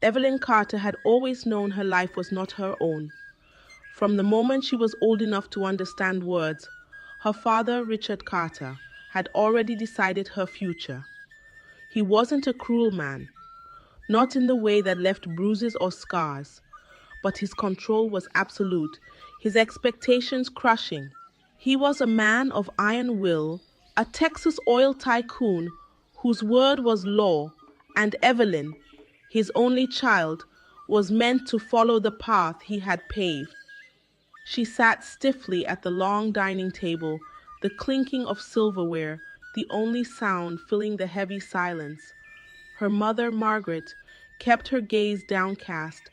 Evelyn Carter had always known her life was not her own. From the moment she was old enough to understand words, her father, Richard Carter, had already decided her future. He wasn't a cruel man, not in the way that left bruises or scars, but his control was absolute, his expectations crushing. He was a man of iron will, a Texas oil tycoon whose word was law, and Evelyn, his only child, was meant to follow the path he had paved. She sat stiffly at the long dining table, the clinking of silverware, the only sound filling the heavy silence. Her mother, Margaret, kept her gaze downcast,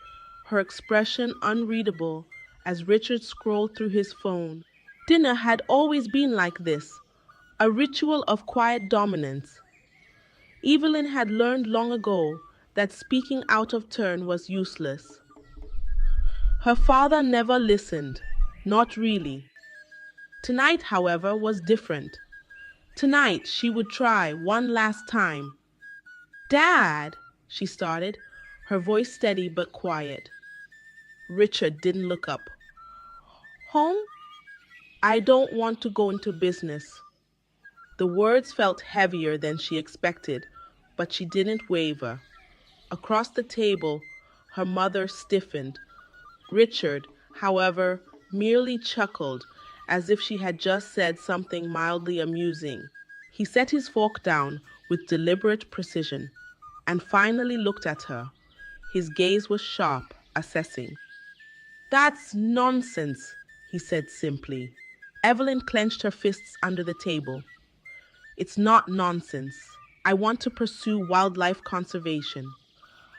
her expression unreadable as Richard scrolled through his phone. Dinner had always been like this, a ritual of quiet dominance. Evelyn had learned long ago that speaking out of turn was useless. Her father never listened, not really. Tonight, however, was different. Tonight she would try one last time. "Dad," she started, her voice steady but quiet. Richard didn't look up. "Home? I don't want to go into business." The words felt heavier than she expected, but she didn't waver. Across the table, her mother stiffened. Richard, however, merely chuckled, as if she had just said something mildly amusing. He set his fork down with deliberate precision, and finally looked at her. His gaze was sharp, assessing. "That's nonsense," he said simply. Evelyn clenched her fists under the table. "It's not nonsense. I want to pursue wildlife conservation.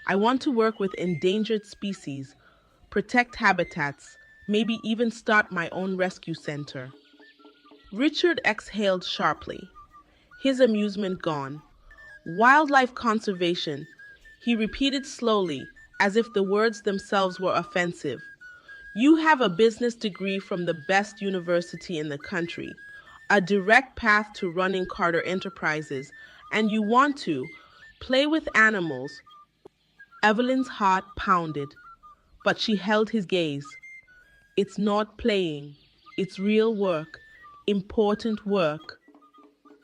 I want to work with endangered species, protect habitats, maybe even start my own rescue center." Richard exhaled sharply, his amusement gone. "Wildlife conservation," he repeated slowly, as if the words themselves were offensive. "You have a business degree from the best university in the country, a direct path to running Carter Enterprises, and you want to play with animals." Evelyn's heart pounded, but she held his gaze. "It's not playing. It's real work, important work."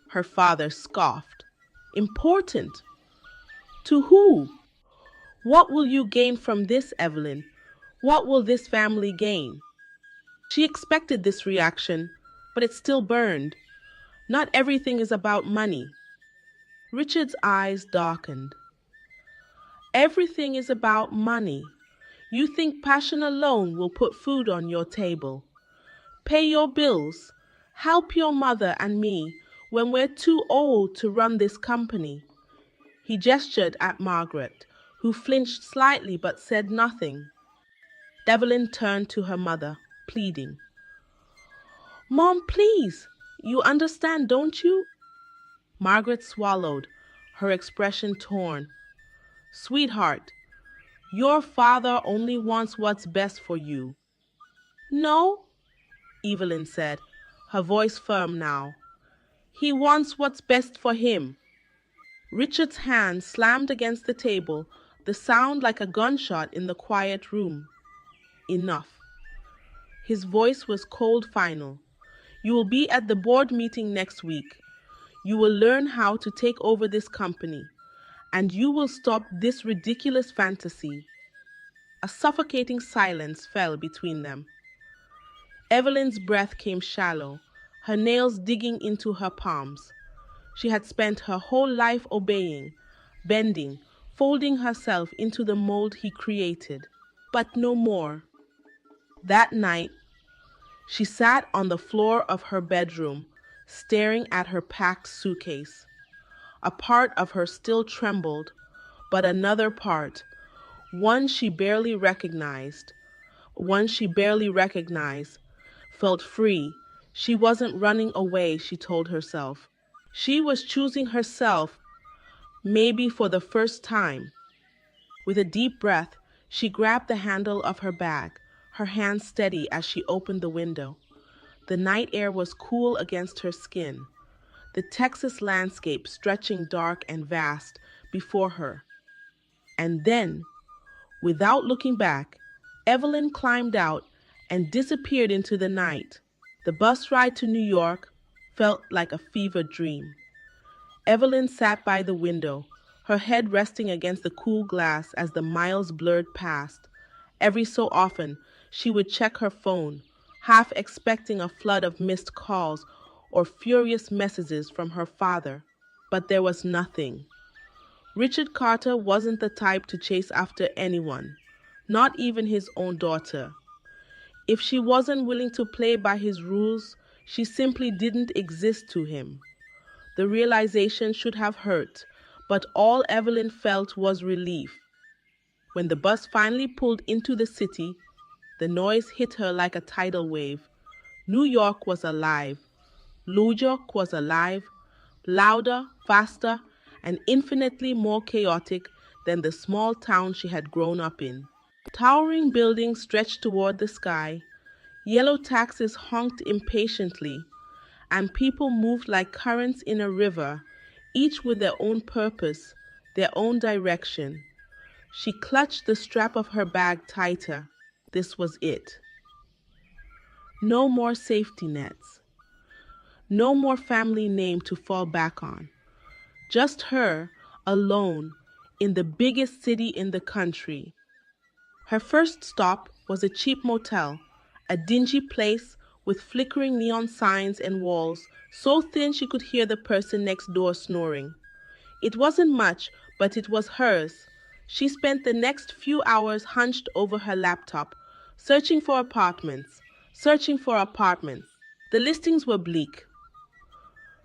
Her father scoffed. "Important? To who? What will you gain from this, Evelyn? What will this family gain?" She expected this reaction, but it still burned. Not everything is about money. Richard's eyes darkened. "Everything is about money. You think passion alone will put food on your table, pay your bills, help your mother and me when we're too old to run this company." He gestured at Margaret, who flinched slightly but said nothing. Evelyn turned to her mother, pleading. "Mom, please, you understand, don't you?" Margaret swallowed, her expression torn. "Sweetheart, your father only wants what's best for you." "No," Evelyn said, her voice firm now. "He wants what's best for him." Richard's hand slammed against the table, the sound like a gunshot in the quiet room. "Enough." His voice was cold, final. "You will be at the board meeting next week. You will learn how to take over this company, and you will stop this ridiculous fantasy." A suffocating silence fell between them. Evelyn's breath came shallow, her nails digging into her palms. She had spent her whole life obeying, bending, folding herself into the mold he created. But no more. That night, she sat on the floor of her bedroom, staring at her packed suitcase. A part of her still trembled, but another part, one she barely recognized, felt free. She wasn't running away, she told herself. She was choosing herself, maybe for the first time. With a deep breath, she grabbed the handle of her bag, her hand steady as she opened the window. The night air was cool against her skin, the Texas landscape stretching dark and vast before her. And then, Without looking back, Evelyn climbed out and disappeared into the night. The bus ride to New York felt like a fever dream. Evelyn sat by the window, her head resting against the cool glass as the miles blurred past. Every so often, she would check her phone, half expecting a flood of missed calls or furious messages from her father. But there was nothing. Richard Carter wasn't the type to chase after anyone, not even his own daughter. If she wasn't willing to play by his rules, she simply didn't exist to him. The realization should have hurt, but all Evelyn felt was relief. When the bus finally pulled into the city, the noise hit her like a tidal wave. New York was alive. New York was alive, louder, faster, and infinitely more chaotic than the small town she had grown up in. Towering buildings stretched toward the sky, yellow taxis honked impatiently, and people moved like currents in a river, each with their own purpose, their own direction. She clutched the strap of her bag tighter. This was it. No more safety nets. No more family name to fall back on. Just her, alone, in the biggest city in the country. Her first stop was a cheap motel, a dingy place with flickering neon signs and walls so thin she could hear the person next door snoring. It wasn't much, but it was hers. She spent the next few hours hunched over her laptop, searching for apartments, searching for apartments. The listings were bleak.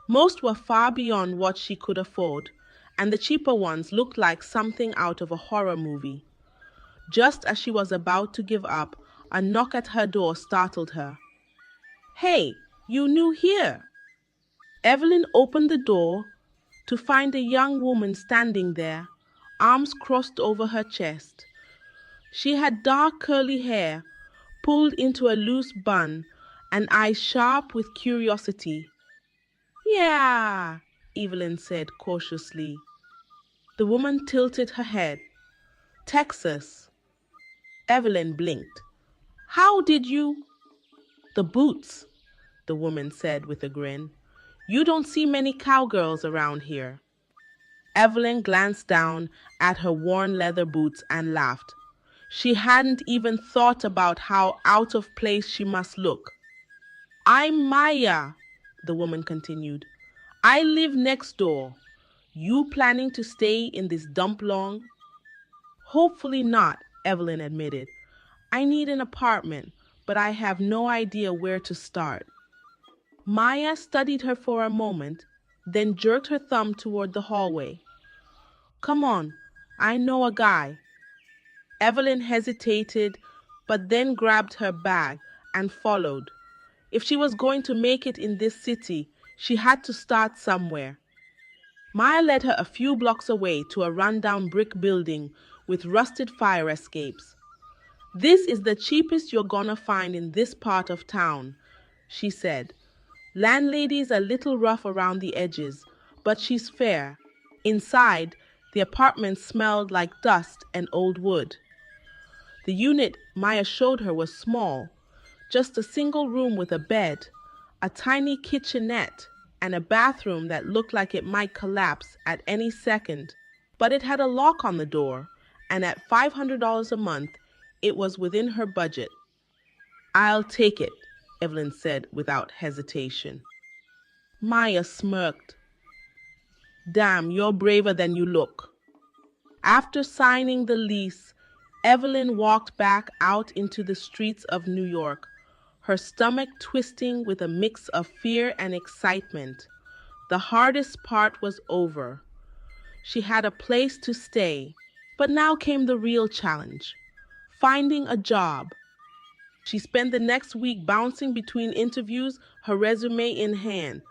Most were far beyond what she could afford, and the cheaper ones looked like something out of a horror movie. Just as she was about to give up, a knock at her door startled her. "Hey, you new here?" Evelyn opened the door to find a young woman standing there, arms crossed over her chest. She had dark curly hair, pulled into a loose bun, and eyes sharp with curiosity. "Yeah," Evelyn said cautiously. The woman tilted her head. "Texas." Evelyn blinked. "How did you—" "The boots," the woman said with a grin. "You don't see many cowgirls around here." Evelyn glanced down at her worn leather boots and laughed. She hadn't even thought about how out of place she must look. "I'm Maya," the woman continued. "I live next door. You planning to stay in this dump long?" "Hopefully not," Evelyn admitted. "I need an apartment, but I have no idea where to start." Maya studied her for a moment, then jerked her thumb toward the hallway. "Come on, I know a guy." Evelyn hesitated, but then grabbed her bag and followed. If she was going to make it in this city, she had to start somewhere. Maya led her a few blocks away to a rundown brick building with rusted fire escapes. "This is the cheapest you're gonna find in this part of town," she said. "Landlady's a little rough around the edges, but she's fair." Inside, the apartment smelled like dust and old wood. The unit Maya showed her was small, just a single room with a bed, a tiny kitchenette, and a bathroom that looked like it might collapse at any second. But it had a lock on the door, and at $500 a month, it was within her budget. "I'll take it," Evelyn said without hesitation. Maya smirked. "Damn, you're braver than you look." After signing the lease, Evelyn walked back out into the streets of New York, her stomach twisting with a mix of fear and excitement. The hardest part was over. She had a place to stay, but now came the real challenge: finding a job. She spent the next week bouncing between interviews, her resume in hand.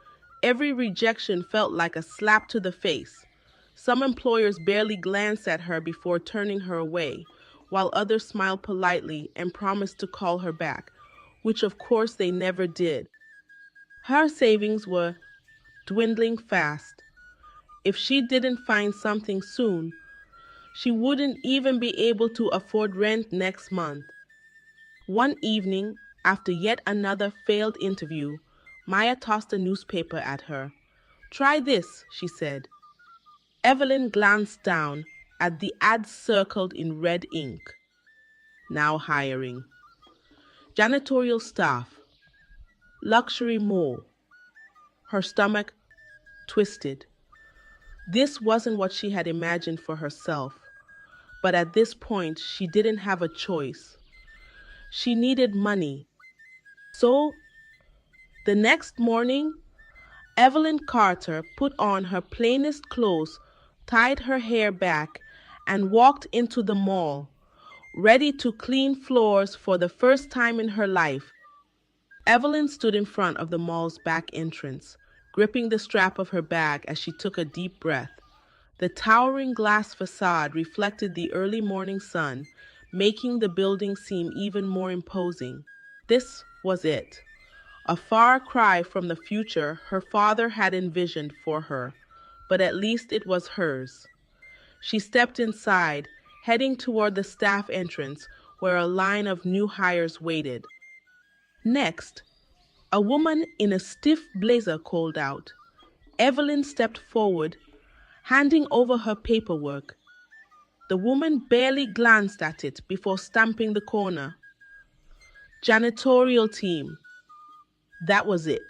Every rejection felt like a slap to the face. Some employers barely glanced at her before turning her away, while others smiled politely and promised to call her back, which of course they never did. Her savings were dwindling fast. If she didn't find something soon, She wouldn't even be able to afford rent next month. One evening, after yet another failed interview, Maya tossed a newspaper at her. "Try this," she said. Evelyn glanced down at the ad circled in red ink. Now hiring. Janitorial staff. Luxury mall. Her stomach twisted. This wasn't what she had imagined for herself, but at this point she didn't have a choice. She needed money. So, the next morning, Evelyn Carter put on her plainest clothes, tied her hair back, and walked into the mall, ready to clean floors for the first time in her life. Evelyn stood in front of the mall's back entrance, gripping the strap of her bag as she took a deep breath. The towering glass facade reflected the early morning sun, making the building seem even more imposing. This was it, a far cry from the future her father had envisioned for her, but at least it was hers. She stepped inside, heading toward the staff entrance where a line of new hires waited. Next, a woman in a stiff blazer called out. Evelyn stepped forward, handing over her paperwork. The woman barely glanced at it before stamping the corner. Janitorial team. That was it.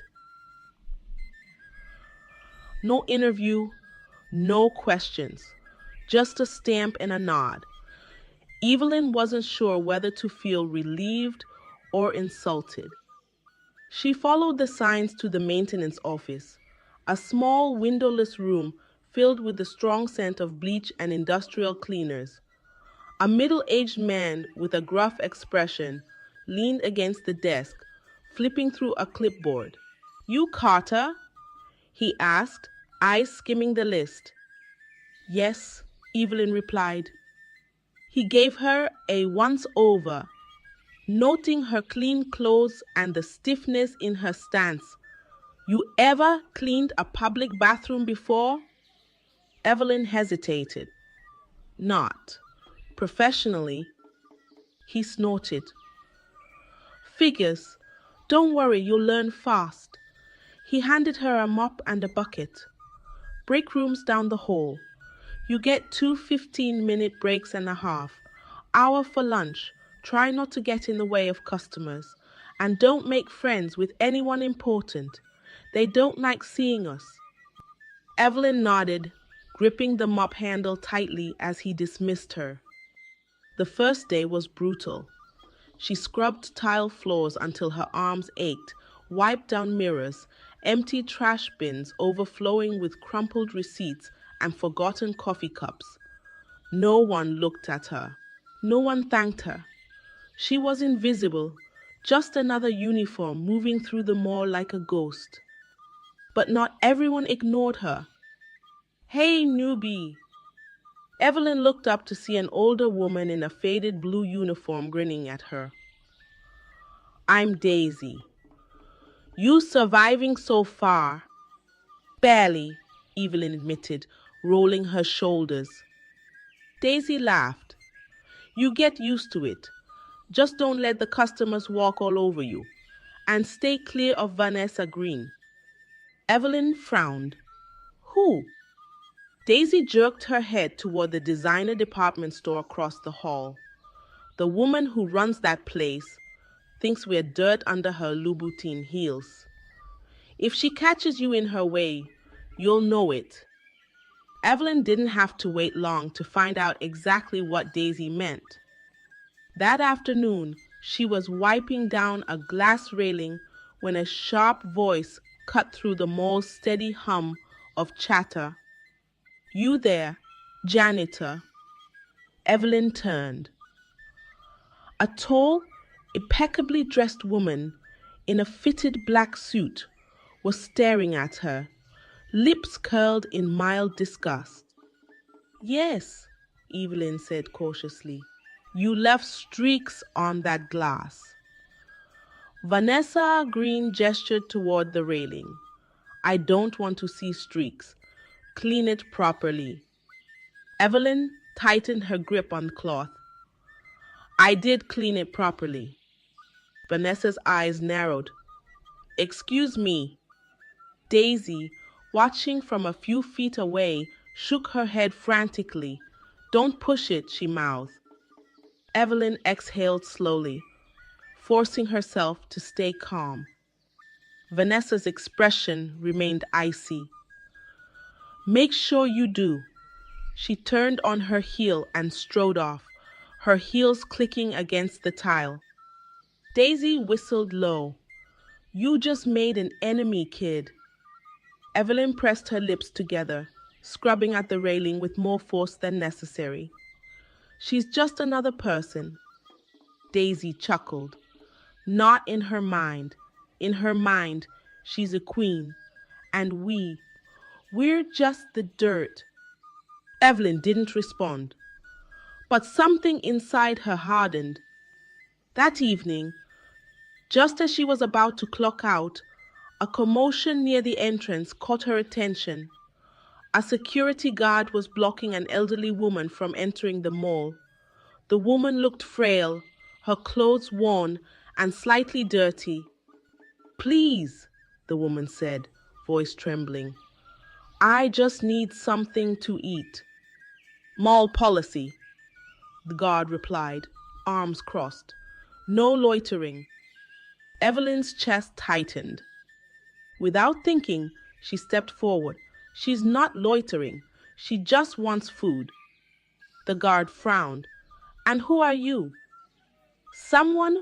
No interview, no questions, just a stamp and a nod. Evelyn wasn't sure whether to feel relieved or insulted. She followed the signs to the maintenance office, a small windowless room filled with the strong scent of bleach and industrial cleaners. A middle-aged man with a gruff expression leaned against the desk, flipping through a clipboard. "You Carter?" he asked, eyes skimming the list. "Yes," Evelyn replied. He gave her a once-over, noting her clean clothes and the stiffness in her stance. "You ever cleaned a public bathroom before?" Evelyn hesitated. "Not professionally." He snorted. "Figures. Don't worry, you'll learn fast." He handed her a mop and a bucket. "Break rooms down the hall. You get 2 15-minute breaks and a half. Hour for lunch. Try not to get in the way of customers. And don't make friends with anyone important. They don't like seeing us." Evelyn nodded, gripping the mop handle tightly as he dismissed her. The first day was brutal. She scrubbed tile floors until her arms ached, wiped down mirrors, emptied trash bins overflowing with crumpled receipts and forgotten coffee cups. No one looked at her. No one thanked her. She was invisible, just another uniform moving through the mall like a ghost. But not everyone ignored her. "Hey, newbie!" Evelyn looked up to see an older woman in a faded blue uniform grinning at her. "I'm Daisy." "You surviving so far?" "Barely," Evelyn admitted, rolling her shoulders. Daisy laughed. "You get used to it. Just don't let the customers walk all over you. And stay clear of Vanessa Green." Evelyn frowned. "Who?" Daisy jerked her head toward the designer department store across the hall. "The woman who runs that place thinks we're dirt under her Louboutin heels. If she catches you in her way, you'll know it." Evelyn didn't have to wait long to find out exactly what Daisy meant. That afternoon, she was wiping down a glass railing when a sharp voice cut through the mall's steady hum of chatter. "You there, janitor?" Evelyn turned. A tall, impeccably dressed woman in a fitted black suit was staring at her, lips curled in mild disgust. "Yes," Evelyn said cautiously. "You left streaks on that glass." Vanessa Green gestured toward the railing. "I don't want to see streaks. Clean it properly." Evelyn tightened her grip on the cloth. I did clean it properly. Vanessa's eyes narrowed. Excuse me. Daisy, watching from a few feet away, shook her head frantically. Don't push it, she mouthed. Evelyn exhaled slowly, forcing herself to stay calm. Vanessa's expression remained icy. Make sure you do. She turned on her heel and strode off, her heels clicking against the tile. Daisy whistled low. You just made an enemy, kid. Evelyn pressed her lips together, scrubbing at the railing with more force than necessary. She's just another person. Daisy chuckled. Not in her mind. In her mind, she's a queen. And we're just the dirt. Evelyn didn't respond. But something inside her hardened. That evening, just as she was about to clock out, a commotion near the entrance caught her attention. A security guard was blocking an elderly woman from entering the mall. The woman looked frail, her clothes worn and slightly dirty. Please, the woman said, voice trembling. I just need something to eat. Mall policy, the guard replied, arms crossed. No loitering. Evelyn's chest tightened. Without thinking, she stepped forward. She's not loitering. She just wants food. The guard frowned. And who are you? Someone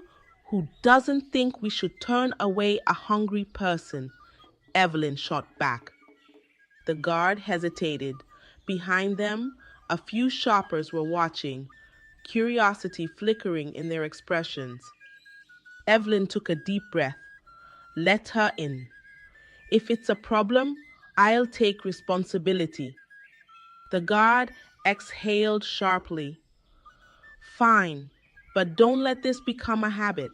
who doesn't think we should turn away a hungry person, Evelyn shot back. The guard hesitated. Behind them, a few shoppers were watching, curiosity flickering in their expressions. Evelyn took a deep breath. Let her in. If it's a problem, I'll take responsibility. The guard exhaled sharply. Fine, but don't let this become a habit.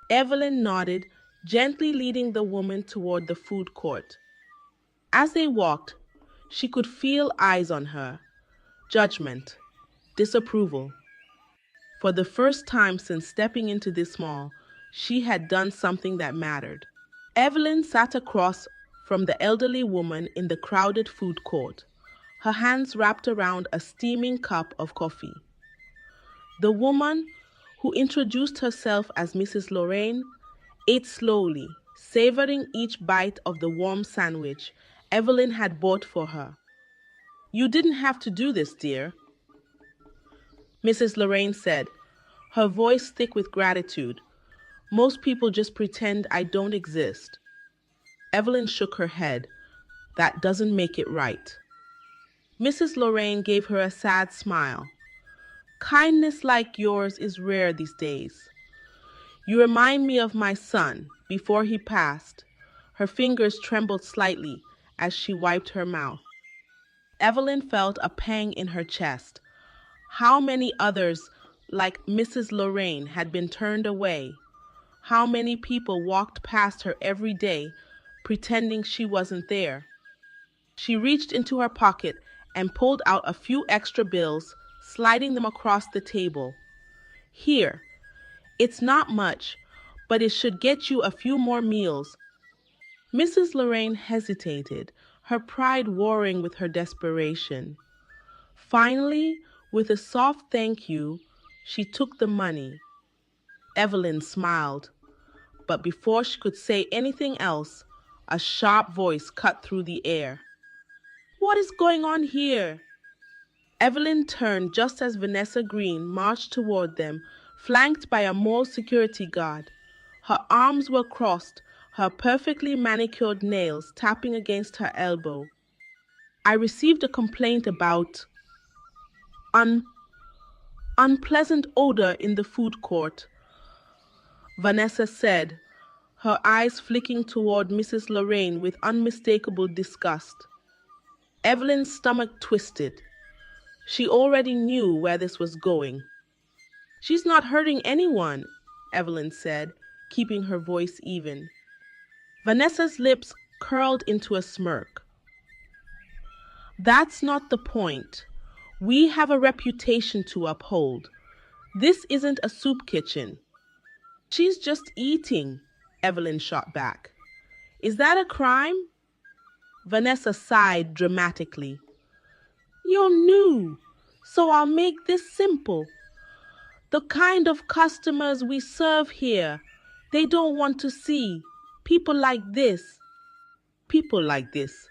Evelyn nodded, gently leading the woman toward the food court. As they walked, she could feel eyes on her. Judgment, disapproval. For the first time since stepping into this mall, she had done something that mattered. Evelyn sat across from the elderly woman in the crowded food court, her hands wrapped around a steaming cup of coffee. The woman, who introduced herself as Mrs. Lorraine, ate slowly, savoring each bite of the warm sandwich Evelyn had bought for her. You didn't have to do this, dear, Mrs. Lorraine said, her voice thick with gratitude. Most people just pretend I don't exist. Evelyn shook her head. That doesn't make it right. Mrs. Lorraine gave her a sad smile. Kindness like yours is rare these days. You remind me of my son before he passed. Her fingers trembled slightly as she wiped her mouth. Evelyn felt a pang in her chest. How many others like Mrs. Lorraine had been turned away? How many people walked past her every day, pretending she wasn't there? She reached into her pocket and pulled out a few extra bills, sliding them across the table. Here, it's not much, but it should get you a few more meals. Mrs. Lorraine hesitated, her pride warring with her desperation. Finally, with a soft thank you, she took the money. Evelyn smiled, but before she could say anything else, a sharp voice cut through the air. What is going on here? Evelyn turned just as Vanessa Green marched toward them, flanked by a mall security guard. Her arms were crossed, her perfectly manicured nails tapping against her elbow. I received a complaint about unpleasant odor in the food court, Vanessa said, her eyes flicking toward Mrs. Lorraine with unmistakable disgust. Evelyn's stomach twisted. She already knew where this was going. She's not hurting anyone, Evelyn said, keeping her voice even. Vanessa's lips curled into a smirk. That's not the point. We have a reputation to uphold. This isn't a soup kitchen. She's just eating, Evelyn shot back. Is that a crime? Vanessa sighed dramatically. You're new, so I'll make this simple. The kind of customers we serve here, they don't want to see people like this. People like this.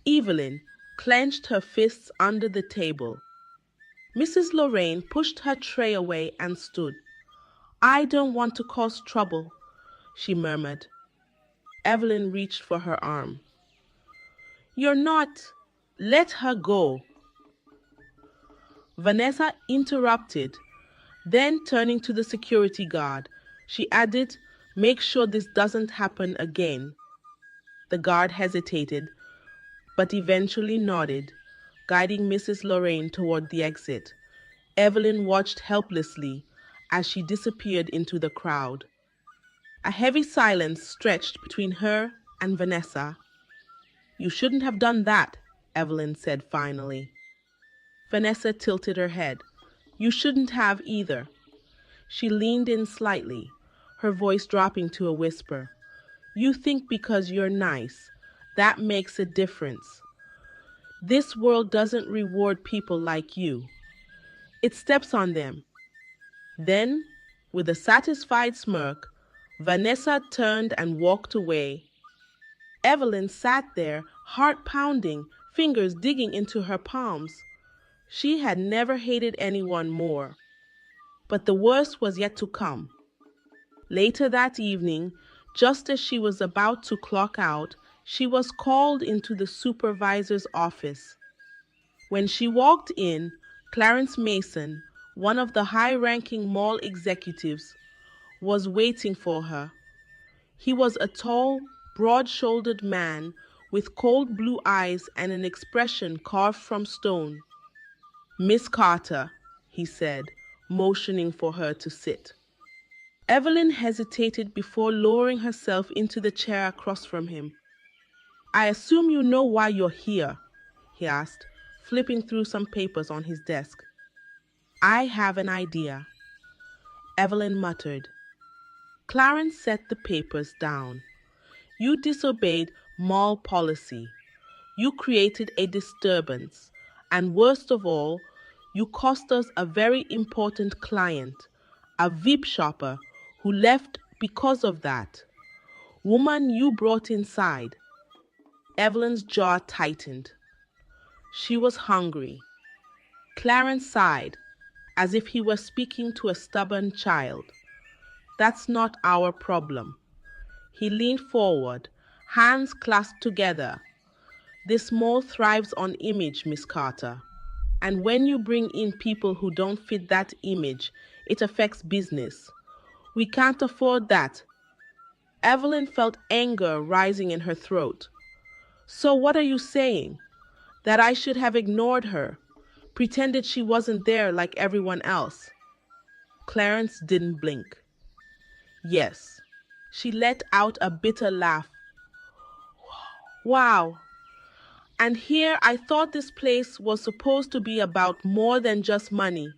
Evelyn clenched her fists under the table. Mrs. Lorraine pushed her tray away and stood. I don't want to cause trouble, she murmured. Evelyn reached for her arm. You're not. Let her go. Vanessa interrupted. Then, turning to the security guard, she added, make sure this doesn't happen again. The guard hesitated, but eventually nodded, guiding Mrs. Lorraine toward the exit. Evelyn watched helplessly as she disappeared into the crowd. A heavy silence stretched between her and Vanessa. You shouldn't have done that, Evelyn said finally. Vanessa tilted her head. You shouldn't have either. She leaned in slightly, her voice dropping to a whisper. You think because you're nice, that makes a difference. This world doesn't reward people like you. It steps on them. Then, with a satisfied smirk, Vanessa turned and walked away. Evelyn sat there, heart pounding, fingers digging into her palms. She had never hated anyone more. But the worst was yet to come. Later that evening, just as she was about to clock out, she was called into the supervisor's office. When she walked in, Clarence Mason, one of the high-ranking mall executives, was waiting for her. He was a tall, broad-shouldered man with cold blue eyes and an expression carved from stone. Miss Carter, he said, motioning for her to sit. Evelyn hesitated before lowering herself into the chair across from him. I assume you know why you're here, he asked, flipping through some papers on his desk. I have an idea, Evelyn muttered. Clarence set the papers down. You disobeyed mall policy. You created a disturbance. And worst of all, you cost us a very important client, a VIP shopper who left because of that. Woman you brought inside. Evelyn's jaw tightened. She was hungry. Clarence sighed, as if he were speaking to a stubborn child. That's not our problem. He leaned forward, hands clasped together. This mall thrives on image, Miss Carter. And when you bring in people who don't fit that image, it affects business. We can't afford that. Evelyn felt anger rising in her throat. So what are you saying? That I should have ignored her, pretended she wasn't there like everyone else? Clarence didn't blink. Yes. She let out a bitter laugh. Wow. And here I thought this place was supposed to be about more than just money.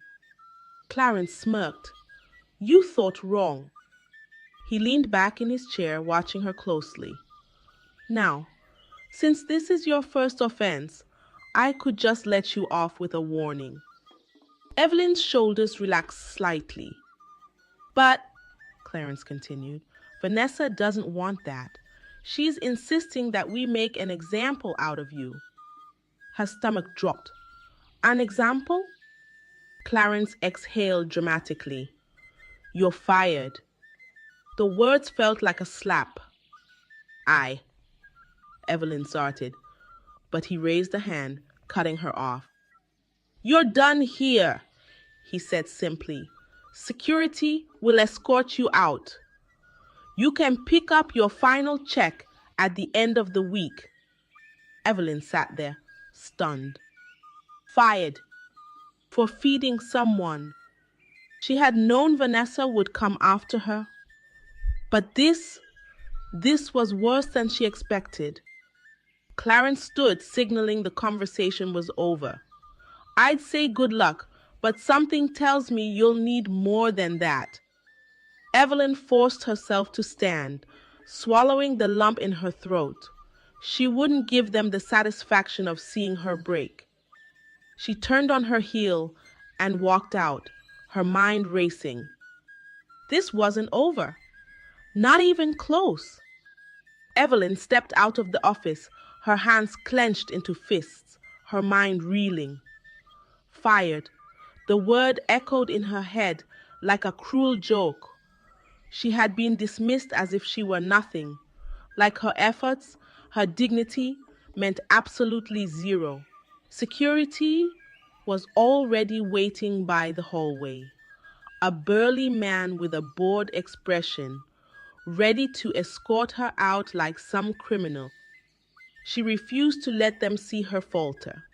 Clarence smirked. You thought wrong. He leaned back in his chair, watching her closely. Now, since this is your first offense, I could just let you off with a warning. Evelyn's shoulders relaxed slightly. But, Clarence continued, Vanessa doesn't want that. She's insisting that we make an example out of you. Her stomach dropped. An example? Clarence exhaled dramatically. You're fired. The words felt like a slap. Aye, Evelyn started, but he raised a hand, cutting her off. You're done here, he said simply. Security will escort you out. You can pick up your final check at the end of the week. Evelyn sat there, stunned. Fired for feeding someone. She had known Vanessa would come after her. But this was worse than she expected. Clarence stood, signaling the conversation was over. I'd say good luck, but something tells me you'll need more than that. Evelyn forced herself to stand, swallowing the lump in her throat. She wouldn't give them the satisfaction of seeing her break. She turned on her heel and walked out, her mind racing. This wasn't over. Not even close. Evelyn stepped out of the office, her hands clenched into fists, her mind reeling. Fired. The word echoed in her head like a cruel joke. She had been dismissed as if she were nothing, like her efforts, her dignity meant absolutely zero. Security was already waiting by the hallway, a burly man with a bored expression, ready to escort her out like some criminal. She refused to let them see her falter.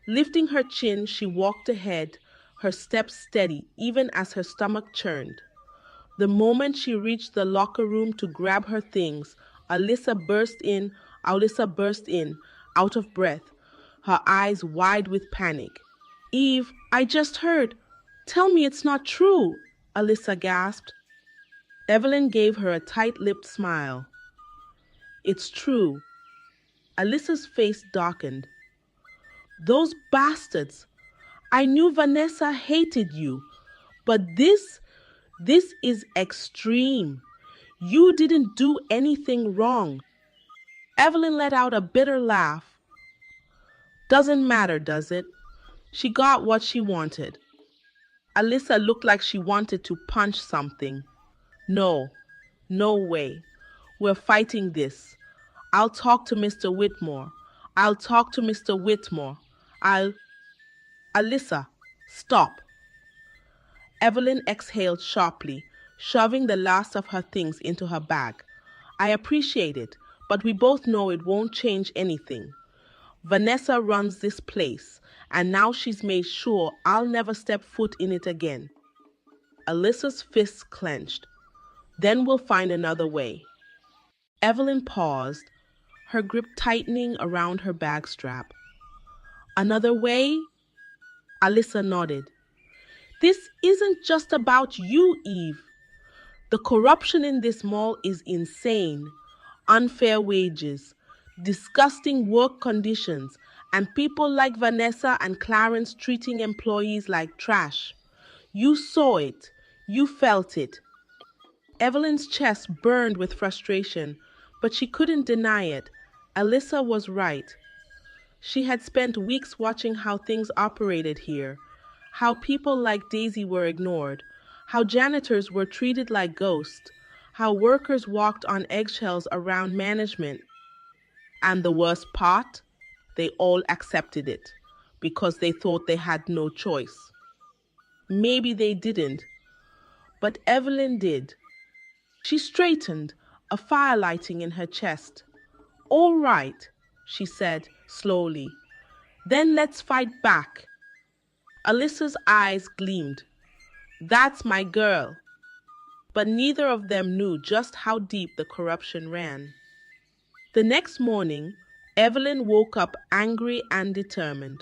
Lifting her chin, she walked ahead, her steps steady even as her stomach churned. The moment she reached the locker room to grab her things, Alyssa burst in, out of breath, her eyes wide with panic. Eve, I just heard. Tell me it's not true, Alyssa gasped. Evelyn gave her a tight-lipped smile. It's true. Alyssa's face darkened. Those bastards! I knew Vanessa hated you, but this is extreme. You didn't do anything wrong. Evelyn let out a bitter laugh. Doesn't matter, does it? She got what she wanted. Alyssa looked like she wanted to punch something. No, no way. We're fighting this. I'll talk to Mr. Whitmore. I'll talk to Mr. Whitmore. I'll... Alyssa, stop. Evelyn exhaled sharply, shoving the last of her things into her bag. I appreciate it, but we both know it won't change anything. Vanessa runs this place, and now she's made sure I'll never step foot in it again. Alyssa's fists clenched. Then we'll find another way. Evelyn paused, her grip tightening around her bag strap. Another way? Alyssa nodded. This isn't just about you, Eve. The corruption in this mall is insane. Unfair wages, disgusting work conditions, and people like Vanessa and Clarence treating employees like trash. You saw it. You felt it. Evelyn's chest burned with frustration, but she couldn't deny it. Alyssa was right. She had spent weeks watching how things operated here, how people like Daisy were ignored, how janitors were treated like ghosts, how workers walked on eggshells around management. And the worst part, they all accepted it because they thought they had no choice. Maybe they didn't, but Evelyn did. She straightened, a fire lighting in her chest. All right, she said slowly. Then let's fight back. Alyssa's eyes gleamed. That's my girl. But neither of them knew just how deep the corruption ran. The next morning, Evelyn woke up angry and determined.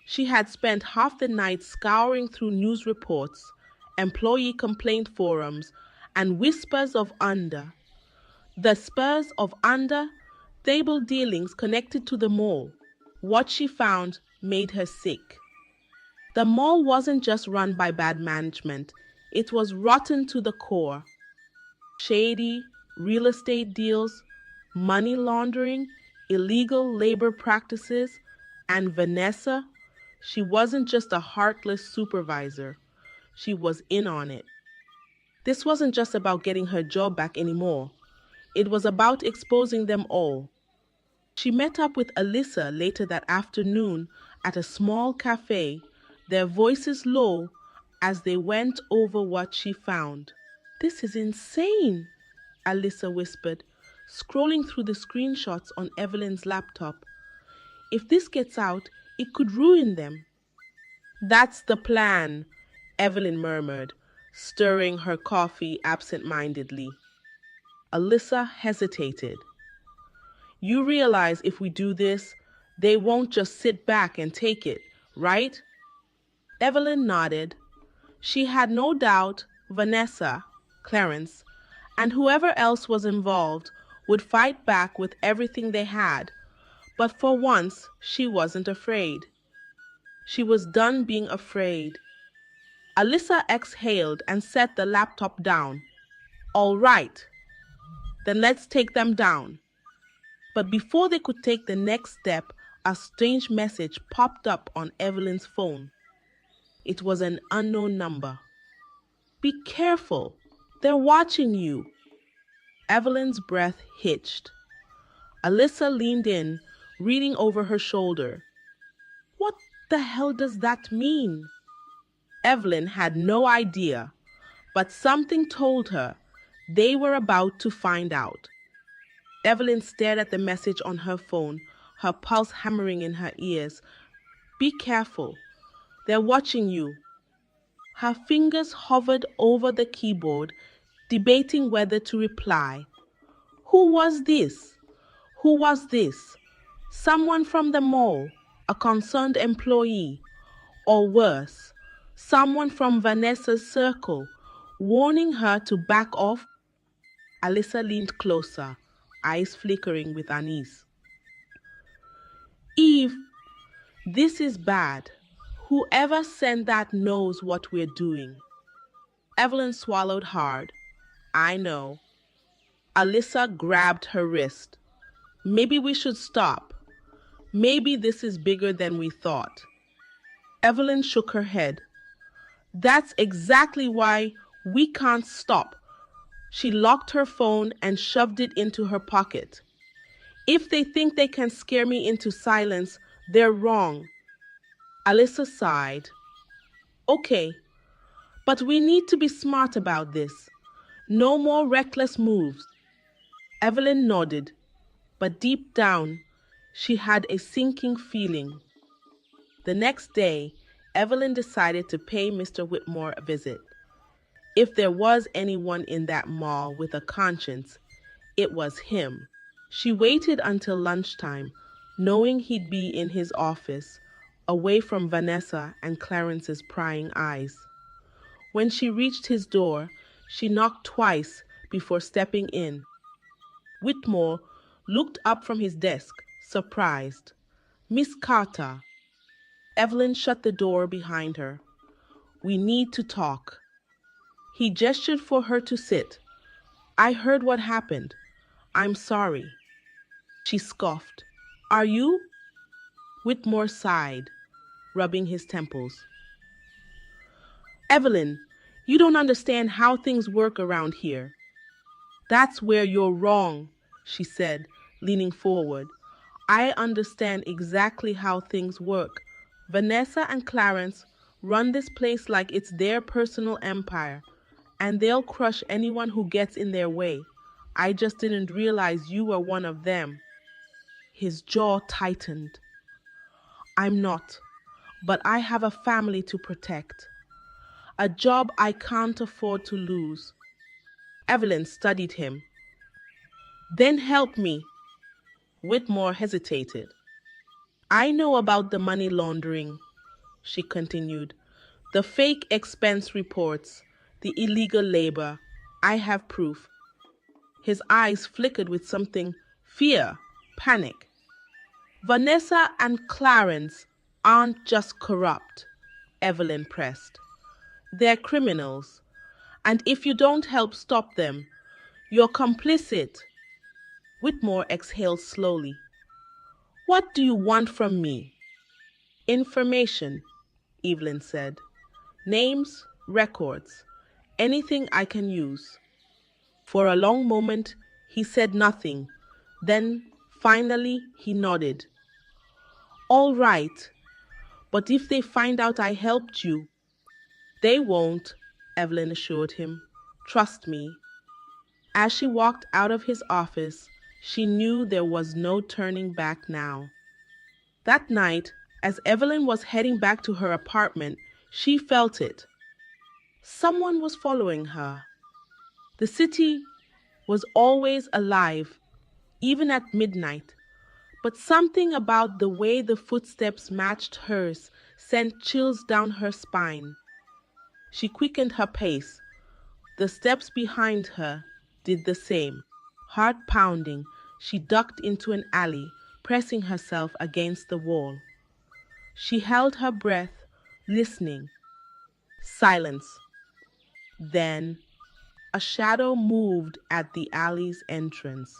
She had spent half the night scouring through news reports, employee complaint forums, and whispers of the spurs of table dealings connected to the mall. What she found made her sick. The mall wasn't just run by bad management, it was rotten to the core. Shady real estate deals, money laundering, illegal labor practices, and Vanessa, she wasn't just a heartless supervisor, she was in on it. This wasn't just about getting her job back anymore. It was about exposing them all. She met up with Alyssa later that afternoon at a small cafe, their voices low as they went over what she found. This is insane, Alyssa whispered, scrolling through the screenshots on Evelyn's laptop. If this gets out, it could ruin them. That's the plan, Evelyn murmured, stirring her coffee absent-mindedly. Alyssa hesitated. You realize if we do this, they won't just sit back and take it, right? Evelyn nodded. She had no doubt Vanessa, Clarence, and whoever else was involved would fight back with everything they had, but for once she wasn't afraid. She was done being afraid. Alyssa exhaled and set the laptop down. All right, then let's take them down. But before they could take the next step, a strange message popped up on Evelyn's phone. It was an unknown number. Be careful, they're watching you. Evelyn's breath hitched. Alyssa leaned in, reading over her shoulder. What the hell does that mean? Evelyn had no idea, but something told her they were about to find out. Evelyn stared at the message on her phone, her pulse hammering in her ears. Be careful, they're watching you. Her fingers hovered over the keyboard, debating whether to reply. Who was this? Who was this? Someone from the mall, a concerned employee, or worse, someone from Vanessa's circle, warning her to back off? Alyssa leaned closer, eyes flickering with unease. Eve, this is bad. Whoever sent that knows what we're doing. Evelyn swallowed hard. I know. Alyssa grabbed her wrist. Maybe we should stop. Maybe this is bigger than we thought. Evelyn shook her head. That's exactly why we can't stop. She locked her phone and shoved it into her pocket. If they think they can scare me into silence, they're wrong. Alyssa sighed. Okay, but we need to be smart about this. No more reckless moves. Evelyn nodded, but deep down, she had a sinking feeling. The next day, Evelyn decided to pay Mr. Whitmore a visit. If there was anyone in that mall with a conscience, it was him. She waited until lunchtime, knowing he'd be in his office, away from Vanessa and Clarence's prying eyes. When she reached his door, she knocked twice before stepping in. Whitmore looked up from his desk, surprised. Miss Carter. Evelyn shut the door behind her. We need to talk. He gestured for her to sit. I heard what happened. I'm sorry. She scoffed. Are you? Whitmore sighed, rubbing his temples. Evelyn, you don't understand how things work around here. That's where you're wrong, she said, leaning forward. I understand exactly how things work. Vanessa and Clarence run this place like it's their personal empire, and they'll crush anyone who gets in their way. I just didn't realize you were one of them. His jaw tightened. I'm not, but I have a family to protect. A job I can't afford to lose. Evelyn studied him. Then help me. Whitmore hesitated. I know about the money laundering, she continued. The fake expense reports, the illegal labor. I have proof. His eyes flickered with something, fear, panic. Vanessa and Clarence aren't just corrupt, Evelyn pressed. They're criminals, and if you don't help stop them, you're complicit. Whitmore exhaled slowly. What do you want from me? Information, Evelyn said. Names, records, anything I can use. For a long moment, he said nothing. Then, finally, he nodded. All right, but if they find out I helped you, they won't, Evelyn assured him. Trust me. As she walked out of his office, she knew there was no turning back now. That night, as Evelyn was heading back to her apartment, she felt it. Someone was following her. The city was always alive, even at midnight, but something about the way the footsteps matched hers sent chills down her spine. She quickened her pace. The steps behind her did the same. Heart pounding, she ducked into an alley, pressing herself against the wall. She held her breath, listening. Silence. Then, a shadow moved at the alley's entrance.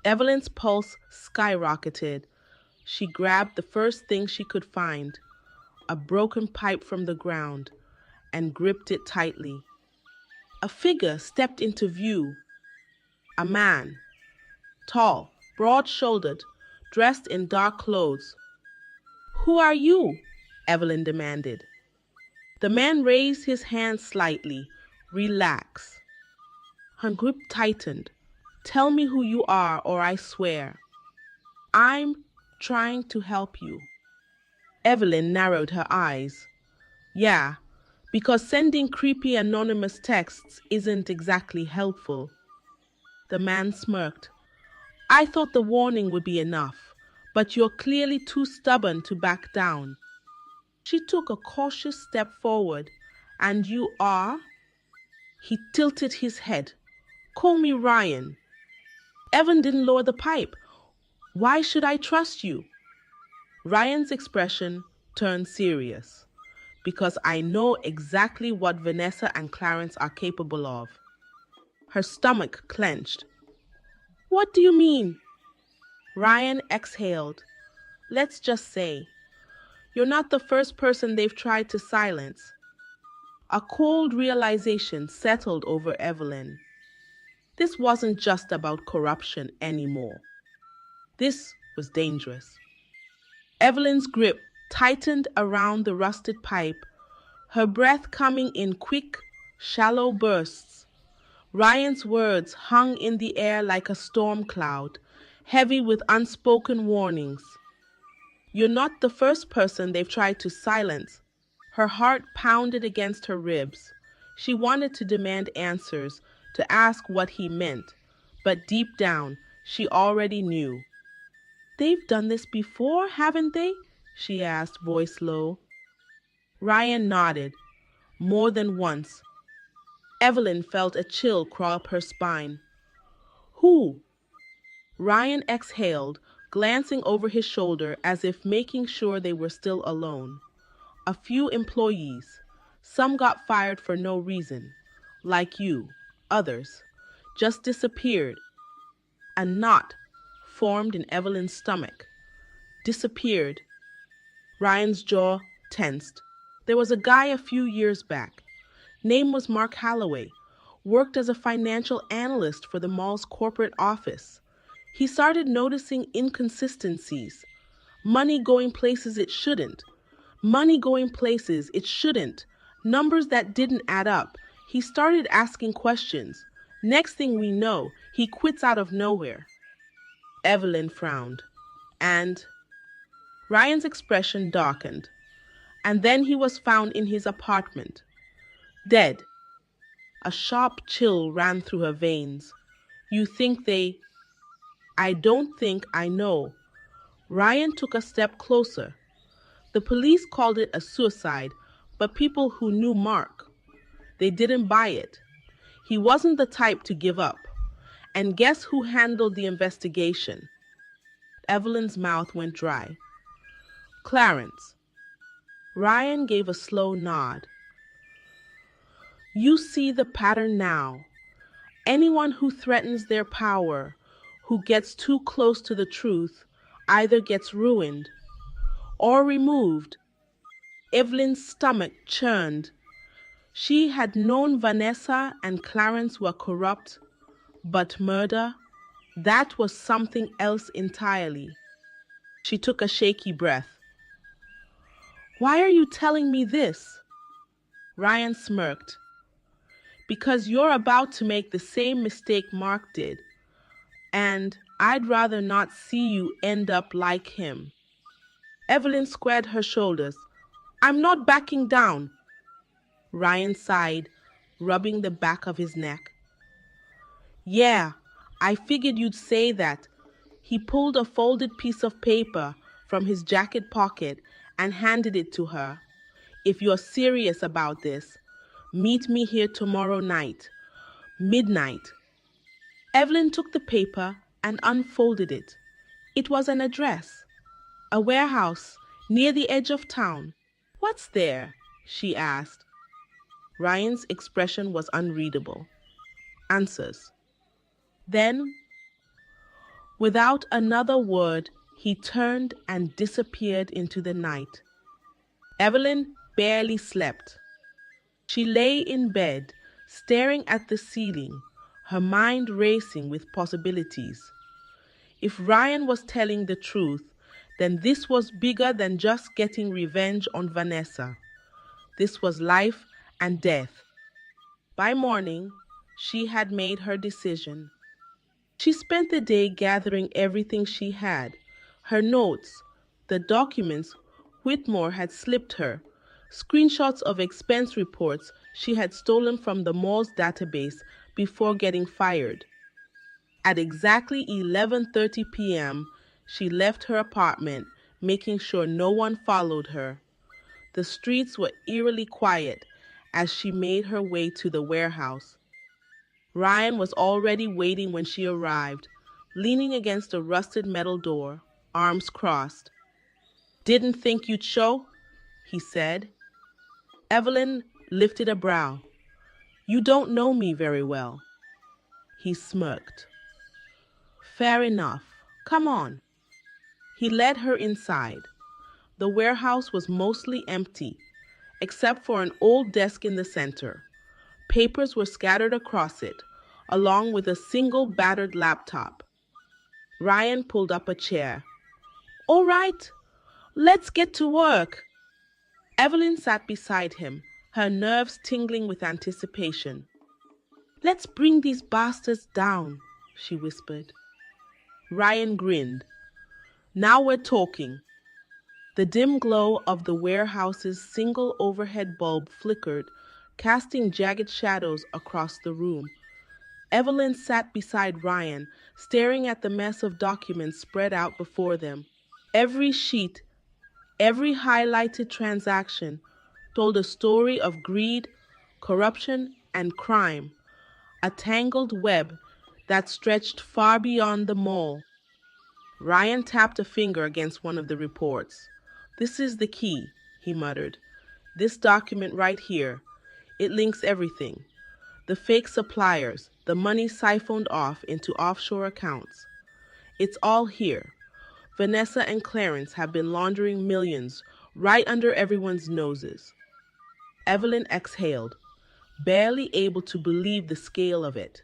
Evelyn's pulse skyrocketed. She grabbed the first thing she could find, a broken pipe from the ground, and gripped it tightly. A figure stepped into view. A man, tall, broad-shouldered, dressed in dark clothes. "Who are you?" Evelyn demanded. The man raised his hand slightly. "Relax." Her grip tightened. "Tell me who you are, or I swear." "I'm trying to help you." Evelyn narrowed her eyes. "Yeah, because sending creepy anonymous texts isn't exactly helpful." The man smirked. "I thought the warning would be enough, but you're clearly too stubborn to back down." She took a cautious step forward. "And you are?" He tilted his head. "Call me Ryan." Evan didn't lower the pipe. "Why should I trust you?" Ryan's expression turned serious. "Because I know exactly what Vanessa and Clarence are capable of." Her stomach clenched. "What do you mean?" Ryan exhaled. "Let's just say, you're not the first person they've tried to silence." A cold realization settled over Evelyn. This wasn't just about corruption anymore. This was dangerous. Evelyn's grip tightened around the rusted pipe, her breath coming in quick, shallow bursts. Ryan's words hung in the air like a storm cloud, heavy with unspoken warnings. "You're not the first person they've tried to silence." Her heart pounded against her ribs. She wanted to demand answers, to ask what he meant, but deep down, she already knew. "They've done this before, haven't they?" she asked, voice low. Ryan nodded. "More than once." Evelyn felt a chill crawl up her spine. "Who?" Ryan exhaled, glancing over his shoulder as if making sure they were still alone. "A few employees. Some got fired for no reason. Like you. Others just disappeared." A knot formed in Evelyn's stomach. Disappeared. Ryan's jaw tensed. "There was a guy a few years back. Name was Mark Holloway. Worked as a financial analyst for the mall's corporate office. He started noticing inconsistencies. Money going places it shouldn't. Money going places it shouldn't. Numbers that didn't add up. He started asking questions. Next thing we know, he quits out of nowhere." Evelyn frowned. "And?" Ryan's expression darkened. "And then he was found in his apartment. Dead." A sharp chill ran through her veins. "You think they—" "I don't think, I know." Ryan took a step closer. "The police called it a suicide, but people who knew Mark, they didn't buy it. He wasn't the type to give up. And guess who handled the investigation?" Evelyn's mouth went dry. "Clarence." Ryan gave a slow nod. "You see the pattern now. Anyone who threatens their power, who gets too close to the truth, either gets ruined or removed." Evelyn's stomach churned. She had known Vanessa and Clarence were corrupt, but murder, that was something else entirely. She took a shaky breath. "Why are you telling me this?" Ryan smirked. "Because you're about to make the same mistake Mark did, and I'd rather not see you end up like him." Evelyn squared her shoulders. "I'm not backing down." Ryan sighed, rubbing the back of his neck. "Yeah, I figured you'd say that." He pulled a folded piece of paper from his jacket pocket and handed it to her. "If you're serious about this, meet me here tomorrow night, midnight." Evelyn took the paper and unfolded it. It was an address, a warehouse near the edge of town. "What's there?" she asked. Ryan's expression was unreadable. "Answers." Then, without another word, he turned and disappeared into the night. Evelyn barely slept. She lay in bed, staring at the ceiling, her mind racing with possibilities. If Ryan was telling the truth, then this was bigger than just getting revenge on Vanessa. This was life and death. By morning, she had made her decision. She spent the day gathering everything she had, her notes, the documents Whitmore had slipped her, screenshots of expense reports she had stolen from the mall's database before getting fired. At exactly 11:30 p.m., she left her apartment, making sure no one followed her. The streets were eerily quiet as she made her way to the warehouse. Ryan was already waiting when she arrived, leaning against a rusted metal door, arms crossed. "Didn't think you'd show," he said. Evelyn lifted a brow. "You don't know me very well." He smirked. "Fair enough. Come on." He led her inside. The warehouse was mostly empty, except for an old desk in the center. Papers were scattered across it, along with a single battered laptop. Ryan pulled up a chair. "All right, let's get to work." Evelyn sat beside him, her nerves tingling with anticipation. "Let's bring these bastards down," she whispered. Ryan grinned. "Now we're talking." The dim glow of the warehouse's single overhead bulb flickered, casting jagged shadows across the room. Evelyn sat beside Ryan, staring at the mess of documents spread out before them. Every sheet, every highlighted transaction, told a story of greed, corruption, and crime, a tangled web that stretched far beyond the mall. Ryan tapped a finger against one of the reports. "This is the key," he muttered. "This document right here. It links everything. The fake suppliers, the money siphoned off into offshore accounts. It's all here. Vanessa and Clarence have been laundering millions right under everyone's noses." Evelyn exhaled, barely able to believe the scale of it.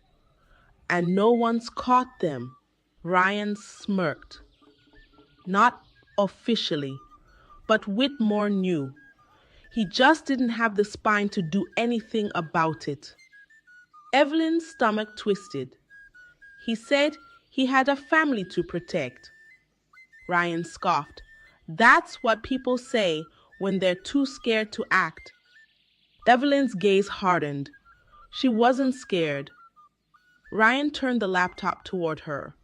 "And no one's caught them." Ryan smirked. "Not officially, but Whitmore knew. He just didn't have the spine to do anything about it." Evelyn's stomach twisted. "He said he had a family to protect." Ryan scoffed. "That's what people say when they're too scared to act." Evelyn's gaze hardened. She wasn't scared. Ryan turned the laptop toward her.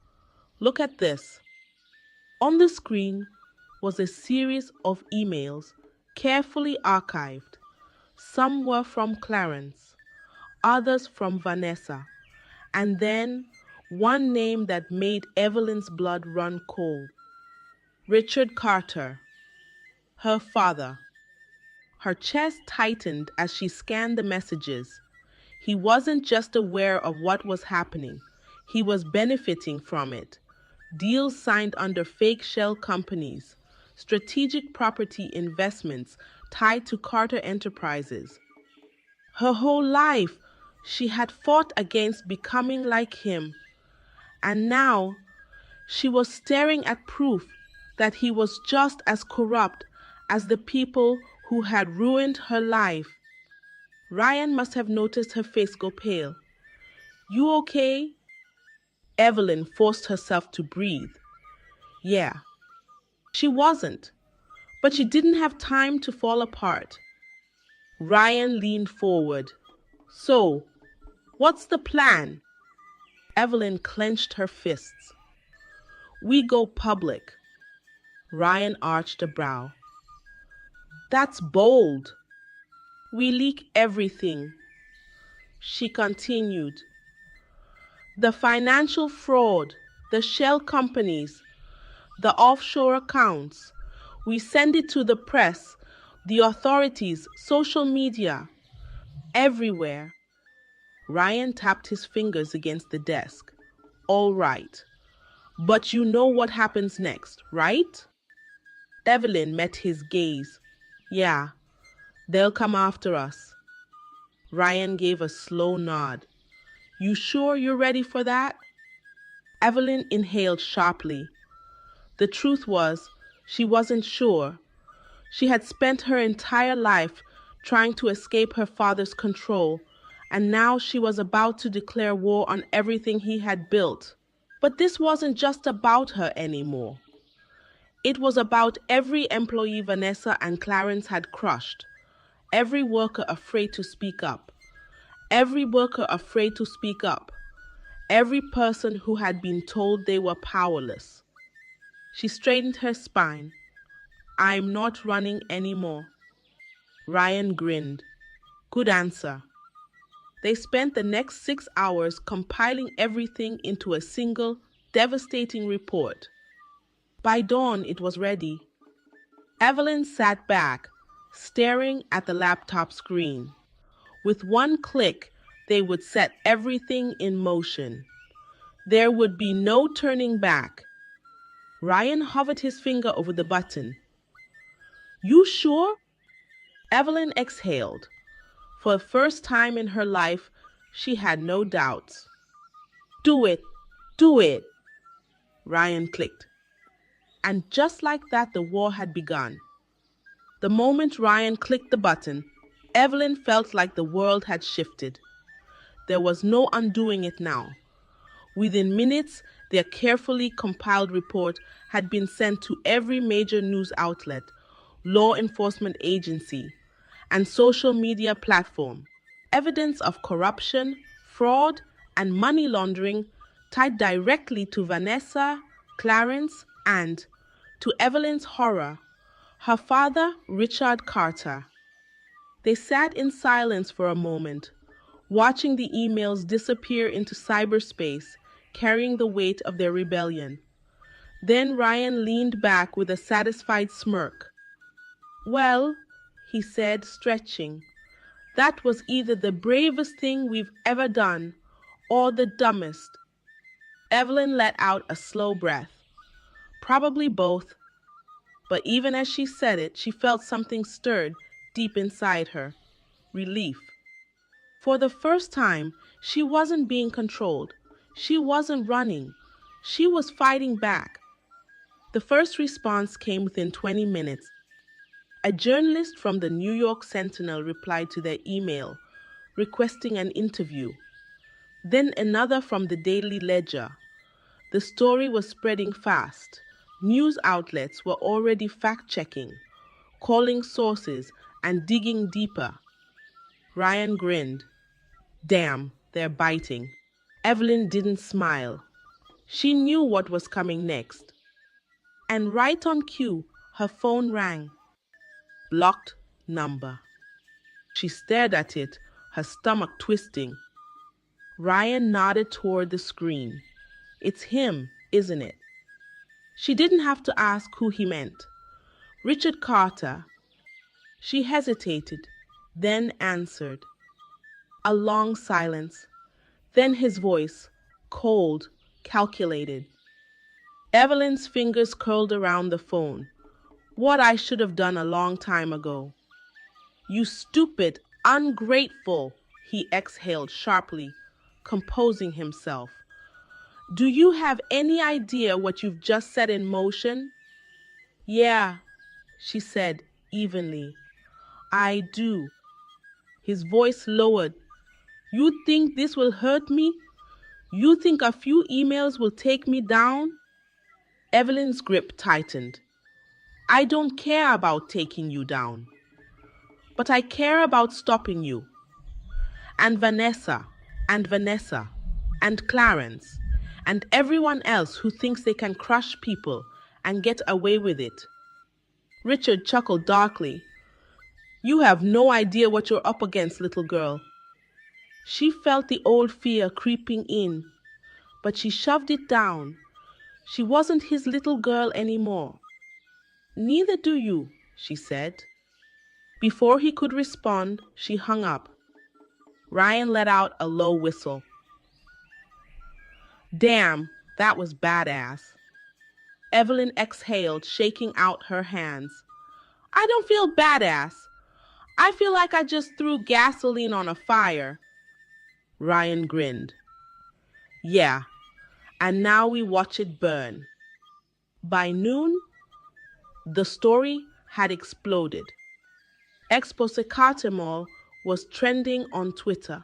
"Look at this." On the screen was a series of emails, carefully archived. Some were from Clarence, others from Vanessa, and then one name that made Evelyn's blood run cold. Richard Carter, her father. Her chest tightened as she scanned the messages. He wasn't just aware of what was happening, he was benefiting from it. Deals signed under fake shell companies, strategic property investments tied to Carter Enterprises. Her whole life, she had fought against becoming like him, and now she was staring at proof that he was just as corrupt as the people who had ruined her life. Ryan must have noticed her face go pale. "You okay?" Evelyn forced herself to breathe. Yeah, she wasn't, but she didn't have time to fall apart. Ryan leaned forward. "So, what's the plan?" Evelyn clenched her fists. "We go public." Ryan arched a brow. That's bold. We leak everything, she continued. The financial fraud, the shell companies, the offshore accounts. We send it to the press, the authorities, social media, everywhere. Ryan tapped his fingers against the desk. All right. But you know what happens next, right? Evelyn met his gaze. Yeah, they'll come after us. Ryan gave a slow nod. You sure you're ready for that? Evelyn inhaled sharply. The truth was, she wasn't sure. She had spent her entire life trying to escape her father's control, and now she was about to declare war on everything he had built. But this wasn't just about her anymore. It was about every employee Vanessa and Clarence had crushed, every worker afraid to speak up, every worker afraid to speak up, every person who had been told they were powerless. She straightened her spine. I'm not running anymore. Ryan grinned. Good answer. They spent the next 6 hours compiling everything into a single, devastating report. By dawn, it was ready. Evelyn sat back, staring at the laptop screen. With one click, they would set everything in motion. There would be no turning back. Ryan hovered his finger over the button. You sure? Evelyn exhaled. For the first time in her life, she had no doubts. Do it! Do it! Ryan clicked. And just like that, the war had begun. The moment Ryan clicked the button, Evelyn felt like the world had shifted. There was no undoing it now. Within minutes, their carefully compiled report had been sent to every major news outlet, law enforcement agency, and social media platform. Evidence of corruption, fraud, and money laundering tied directly to Vanessa, Clarence, and, to Evelyn's horror, her father, Richard Carter. They sat in silence for a moment, watching the emails disappear into cyberspace, carrying the weight of their rebellion. Then Ryan leaned back with a satisfied smirk. Well, he said, stretching, that was either the bravest thing we've ever done or the dumbest. Evelyn let out a slow breath. Probably both. But even as she said it, she felt something stirred deep inside her. Relief. For the first time, she wasn't being controlled. She wasn't running. She was fighting back. The first response came within 20 minutes. A journalist from the New York Sentinel replied to their email, requesting an interview. Then another from the Daily Ledger. The story was spreading fast. News outlets were already fact-checking, calling sources, and digging deeper. Ryan grinned. Damn, they're biting. Evelyn didn't smile. She knew what was coming next. And right on cue, her phone rang. Blocked number. She stared at it, her stomach twisting. Ryan nodded toward the screen. It's him, isn't it? She didn't have to ask who he meant. Richard Carter. She hesitated, then answered. A long silence. Then his voice, cold, calculated. Evelyn's fingers curled around the phone. What I should have done a long time ago. You stupid, ungrateful, he exhaled sharply, composing himself. Do you have any idea what you've just set in motion? Yeah, she said evenly. I do. His voice lowered. You think this will hurt me? You think a few emails will take me down? Evelyn's grip tightened. I don't care about taking you down, but I care about stopping you. And Vanessa, and Clarence, and everyone else who thinks they can crush people and get away with it. Richard chuckled darkly. You have no idea what you're up against, little girl. She felt the old fear creeping in, but she shoved it down. She wasn't his little girl anymore. Neither do you, she said. Before he could respond, she hung up. Ryan let out a low whistle. Damn, that was badass. Evelyn exhaled, shaking out her hands. I don't feel badass. I feel like I just threw gasoline on a fire. Ryan grinned. Yeah, and now we watch it burn. By noon, the story had exploded. Exposicatemol was trending on Twitter.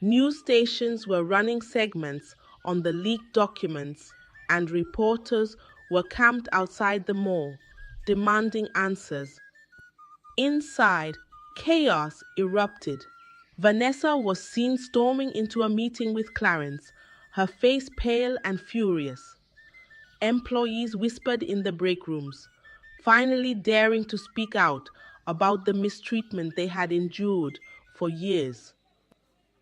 News stations were running segments on the leaked documents, and reporters were camped outside the mall, demanding answers. Inside, chaos erupted. Vanessa was seen storming into a meeting with Clarence, her face pale and furious. Employees whispered in the break rooms, finally daring to speak out about the mistreatment they had endured for years.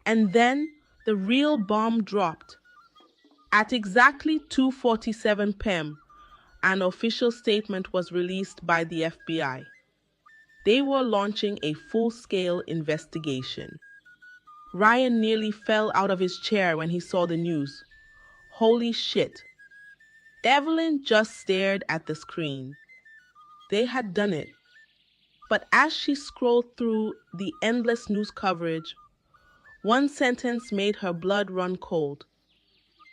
And then the real bomb dropped. At exactly 2:47 p.m., an official statement was released by the FBI. They were launching a full-scale investigation. Ryan nearly fell out of his chair when he saw the news. Holy shit. Evelyn just stared at the screen. They had done it. But as she scrolled through the endless news coverage, one sentence made her blood run cold.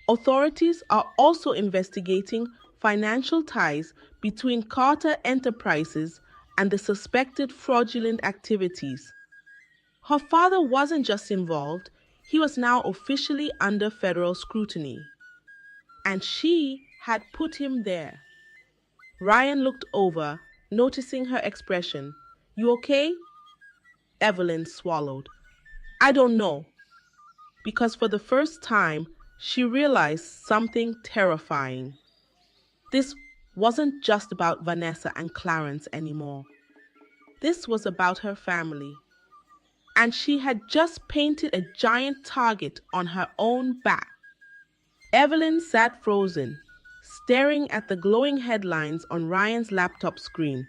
Authorities are also investigating financial ties between Carter Enterprises and the suspected fraudulent activities. Her father wasn't just involved, he was now officially under federal scrutiny. And she had put him there. Ryan looked over, noticing her expression. You okay? Evelyn swallowed. I don't know. Because for the first time, she realized something terrifying. This wasn't just about Vanessa and Clarence anymore. This was about her family. And she had just painted a giant target on her own back. Evelyn sat frozen, staring at the glowing headlines on Ryan's laptop screen.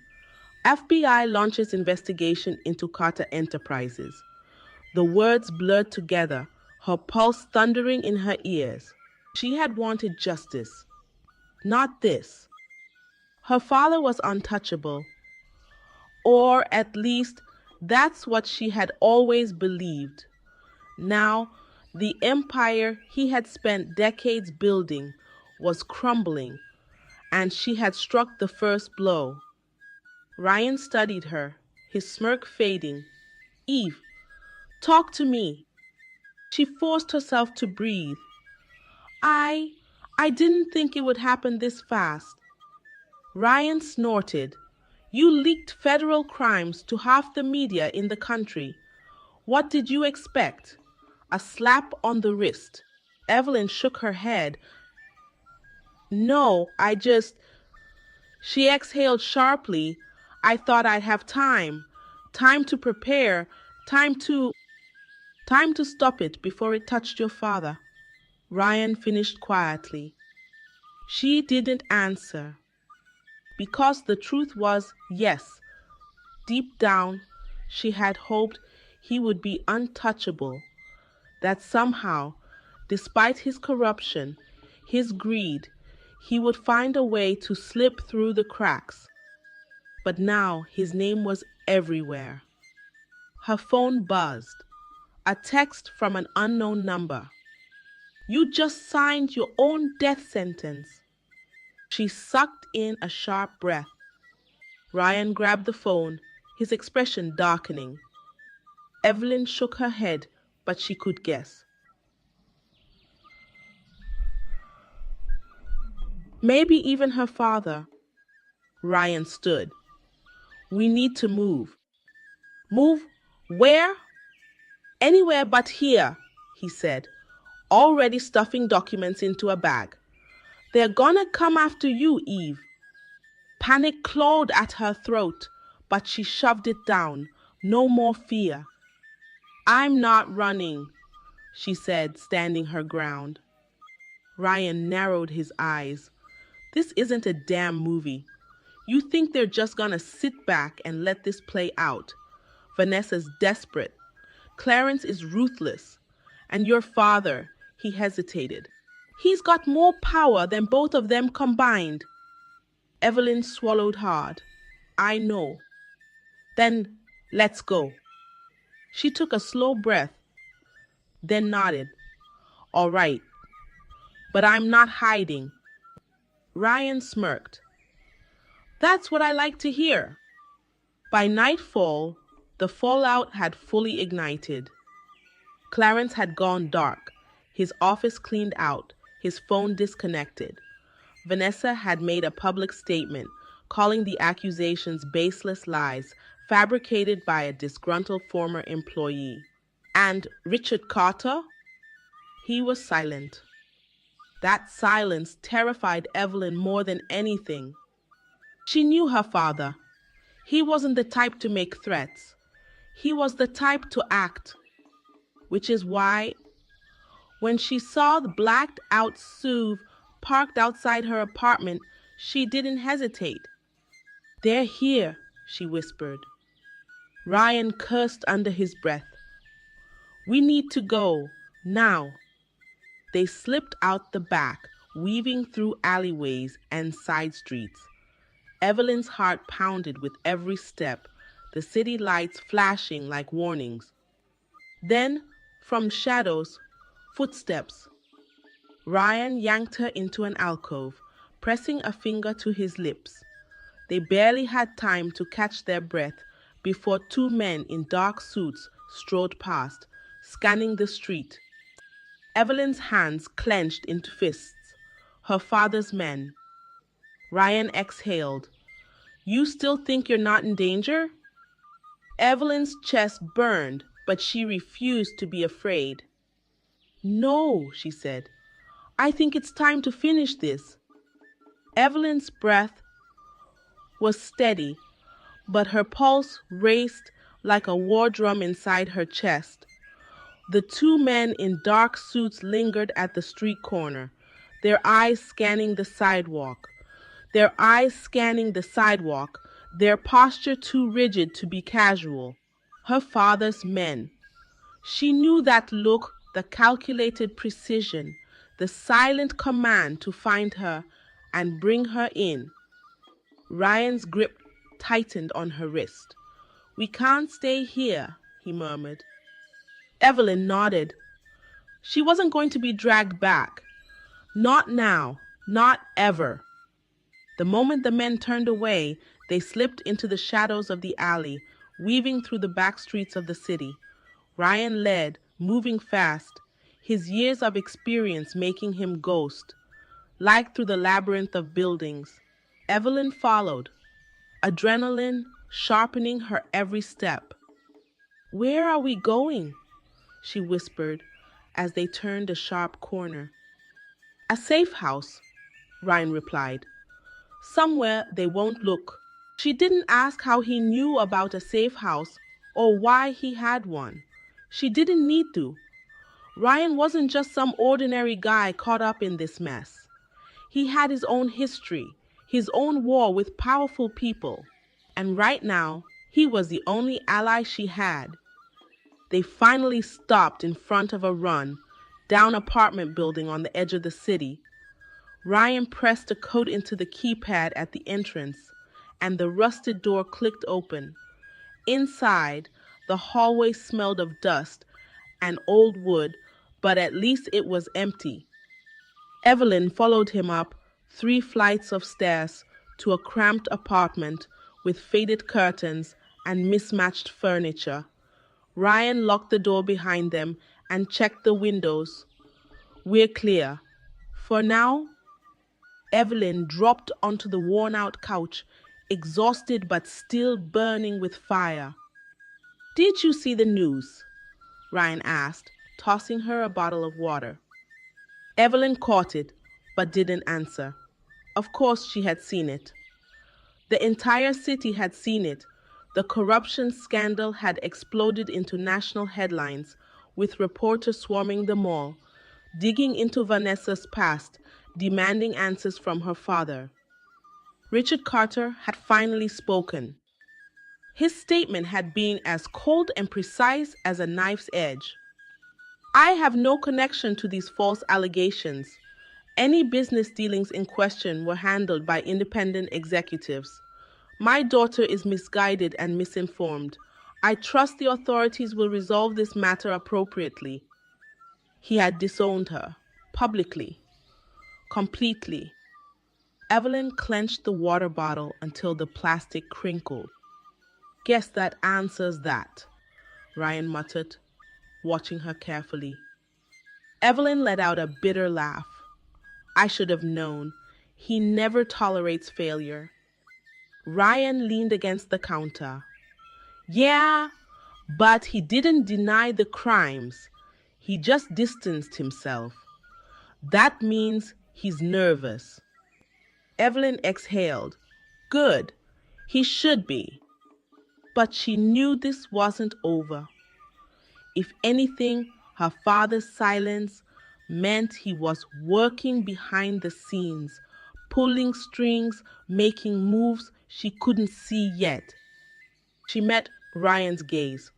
FBI launches investigation into Carter Enterprises. The words blurred together, her pulse thundering in her ears. She had wanted justice. Not this. Her father was untouchable. Or at least, that's what she had always believed. Now, the empire he had spent decades building was crumbling, and she had struck the first blow. Ryan studied her, his smirk fading. Eve, talk to me. She forced herself to breathe. I didn't think it would happen this fast. Ryan snorted. You leaked federal crimes to half the media in the country. What did you expect? A slap on the wrist. Evelyn shook her head. No, She exhaled sharply. I thought I'd have time. Time to prepare. Time to stop it before it touched your father. Ryan finished quietly. She didn't answer. Because the truth was, yes, deep down, she had hoped he would be untouchable. That somehow, despite his corruption, his greed, he would find a way to slip through the cracks. But now his name was everywhere. Her phone buzzed. A text from an unknown number. You just signed your own death sentence. She sucked in a sharp breath. Ryan grabbed the phone, his expression darkening. Evelyn shook her head, but she could guess. Maybe even her father. Ryan stood. We need to move. Move where? Anywhere but here, he said, already stuffing documents into a bag. They're gonna come after you, Eve. Panic clawed at her throat, but she shoved it down. No more fear. I'm not running, she said, standing her ground. Ryan narrowed his eyes. This isn't a damn movie. You think they're just gonna sit back and let this play out? Vanessa's desperate. Clarence is ruthless. And your father, he hesitated. He's got more power than both of them combined. Evelyn swallowed hard. I know. Then let's go. She took a slow breath, then nodded. All right, but I'm not hiding. Ryan smirked. That's what I like to hear. By nightfall, the fallout had fully ignited. Clarence had gone dark, his office cleaned out, his phone disconnected. Vanessa had made a public statement calling the accusations baseless lies fabricated by a disgruntled former employee. And Richard Carter? He was silent. That silence terrified Evelyn more than anything. She knew her father. He wasn't the type to make threats. He was the type to act. Which is why, when she saw the blacked-out SUV parked outside her apartment, she didn't hesitate. They're here, she whispered. Ryan cursed under his breath. We need to go, now. They slipped out the back, weaving through alleyways and side streets. Evelyn's heart pounded with every step, the city lights flashing like warnings. Then, from shadows, footsteps. Ryan yanked her into an alcove, pressing a finger to his lips. They barely had time to catch their breath before two men in dark suits strode past, scanning the street. Evelyn's hands clenched into fists. Her father's men. Ryan exhaled. You still think you're not in danger? Evelyn's chest burned, but she refused to be afraid. No, she said. I think it's time to finish this. Evelyn's breath was steady, but her pulse raced like a war drum inside her chest. The two men in dark suits lingered at the street corner, their eyes scanning the sidewalk. Their posture too rigid to be casual. Her father's men. She knew that look, the calculated precision, the silent command to find her and bring her in. Ryan's grip tightened on her wrist. We can't stay here, he murmured. Evelyn nodded. She wasn't going to be dragged back. Not now, not ever. The moment the men turned away, they slipped into the shadows of the alley, weaving through the back streets of the city. Ryan led, moving fast, his years of experience making him ghost, like through the labyrinth of buildings. Evelyn followed, adrenaline sharpening her every step. Where are we going? She whispered as they turned a sharp corner. A safe house, Ryan replied. Somewhere they won't look. She didn't ask how he knew about a safe house or why he had one. She didn't need to. Ryan wasn't just some ordinary guy caught up in this mess. He had his own history, his own war with powerful people. And right now, he was the only ally she had. They finally stopped in front of a run-down apartment building on the edge of the city. Ryan pressed a code into the keypad at the entrance, and the rusted door clicked open. Inside, the hallway smelled of dust and old wood, but at least it was empty. Evelyn followed him up 3 flights of stairs to a cramped apartment with faded curtains and mismatched furniture. Ryan locked the door behind them and checked the windows. We're clear. For now. Evelyn dropped onto the worn-out couch, exhausted but still burning with fire. Did you see the news? Ryan asked, tossing her a bottle of water. Evelyn caught it, but didn't answer. Of course she had seen it. The entire city had seen it. The corruption scandal had exploded into national headlines, with reporters swarming the mall, digging into Vanessa's past, demanding answers from her father. Richard Carter had finally spoken. His statement had been as cold and precise as a knife's edge. I have no connection to these false allegations. Any business dealings in question were handled by independent executives. My daughter is misguided and misinformed. I trust the authorities will resolve this matter appropriately. He had disowned her, publicly, completely. Evelyn clenched the water bottle until the plastic crinkled. Guess that answers that, Ryan muttered, watching her carefully. Evelyn let out a bitter laugh. I should have known. He never tolerates failure. Ryan leaned against the counter. Yeah, but he didn't deny the crimes. He just distanced himself. That means he's nervous. Evelyn exhaled. Good. He should be. But she knew this wasn't over. If anything, her father's silence meant he was working behind the scenes, pulling strings, making moves she couldn't see yet. She met Ryan's gaze.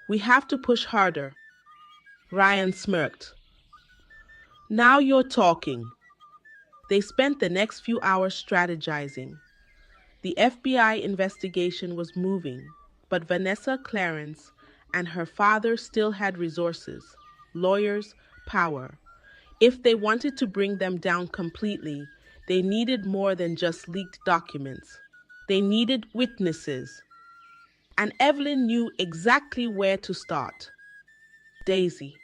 We have to push harder. Ryan smirked. Now you're talking. They spent the next few hours strategizing. The FBI investigation was moving, but Vanessa Clarence and her father still had resources, lawyers, power. If they wanted to bring them down completely, they needed more than just leaked documents. They needed witnesses. And Evelyn knew exactly where to start. Daisy.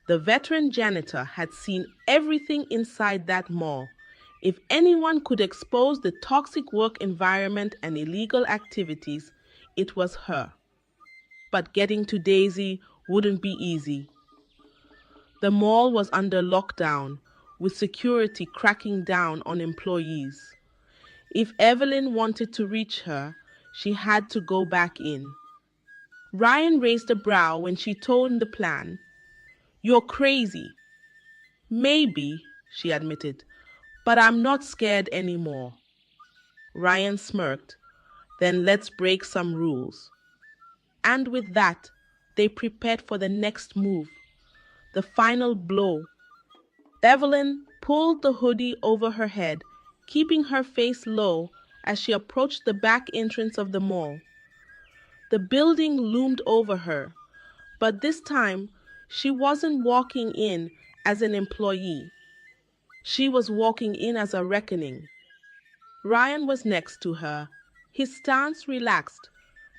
The veteran janitor had seen everything inside that mall. If anyone could expose the toxic work environment and illegal activities, it was her. But getting to Daisy wouldn't be easy. The mall was under lockdown, with security cracking down on employees. If Evelyn wanted to reach her, she had to go back in. Ryan raised a brow when she told him the plan. You're crazy. Maybe, she admitted, but I'm not scared anymore. Ryan smirked. Then let's break some rules. And with that, they prepared for the next move, the final blow. Evelyn pulled the hoodie over her head, keeping her face low as she approached the back entrance of the mall. The building loomed over her, but this time she wasn't walking in as an employee. She was walking in as a reckoning. Ryan was next to her, his stance relaxed,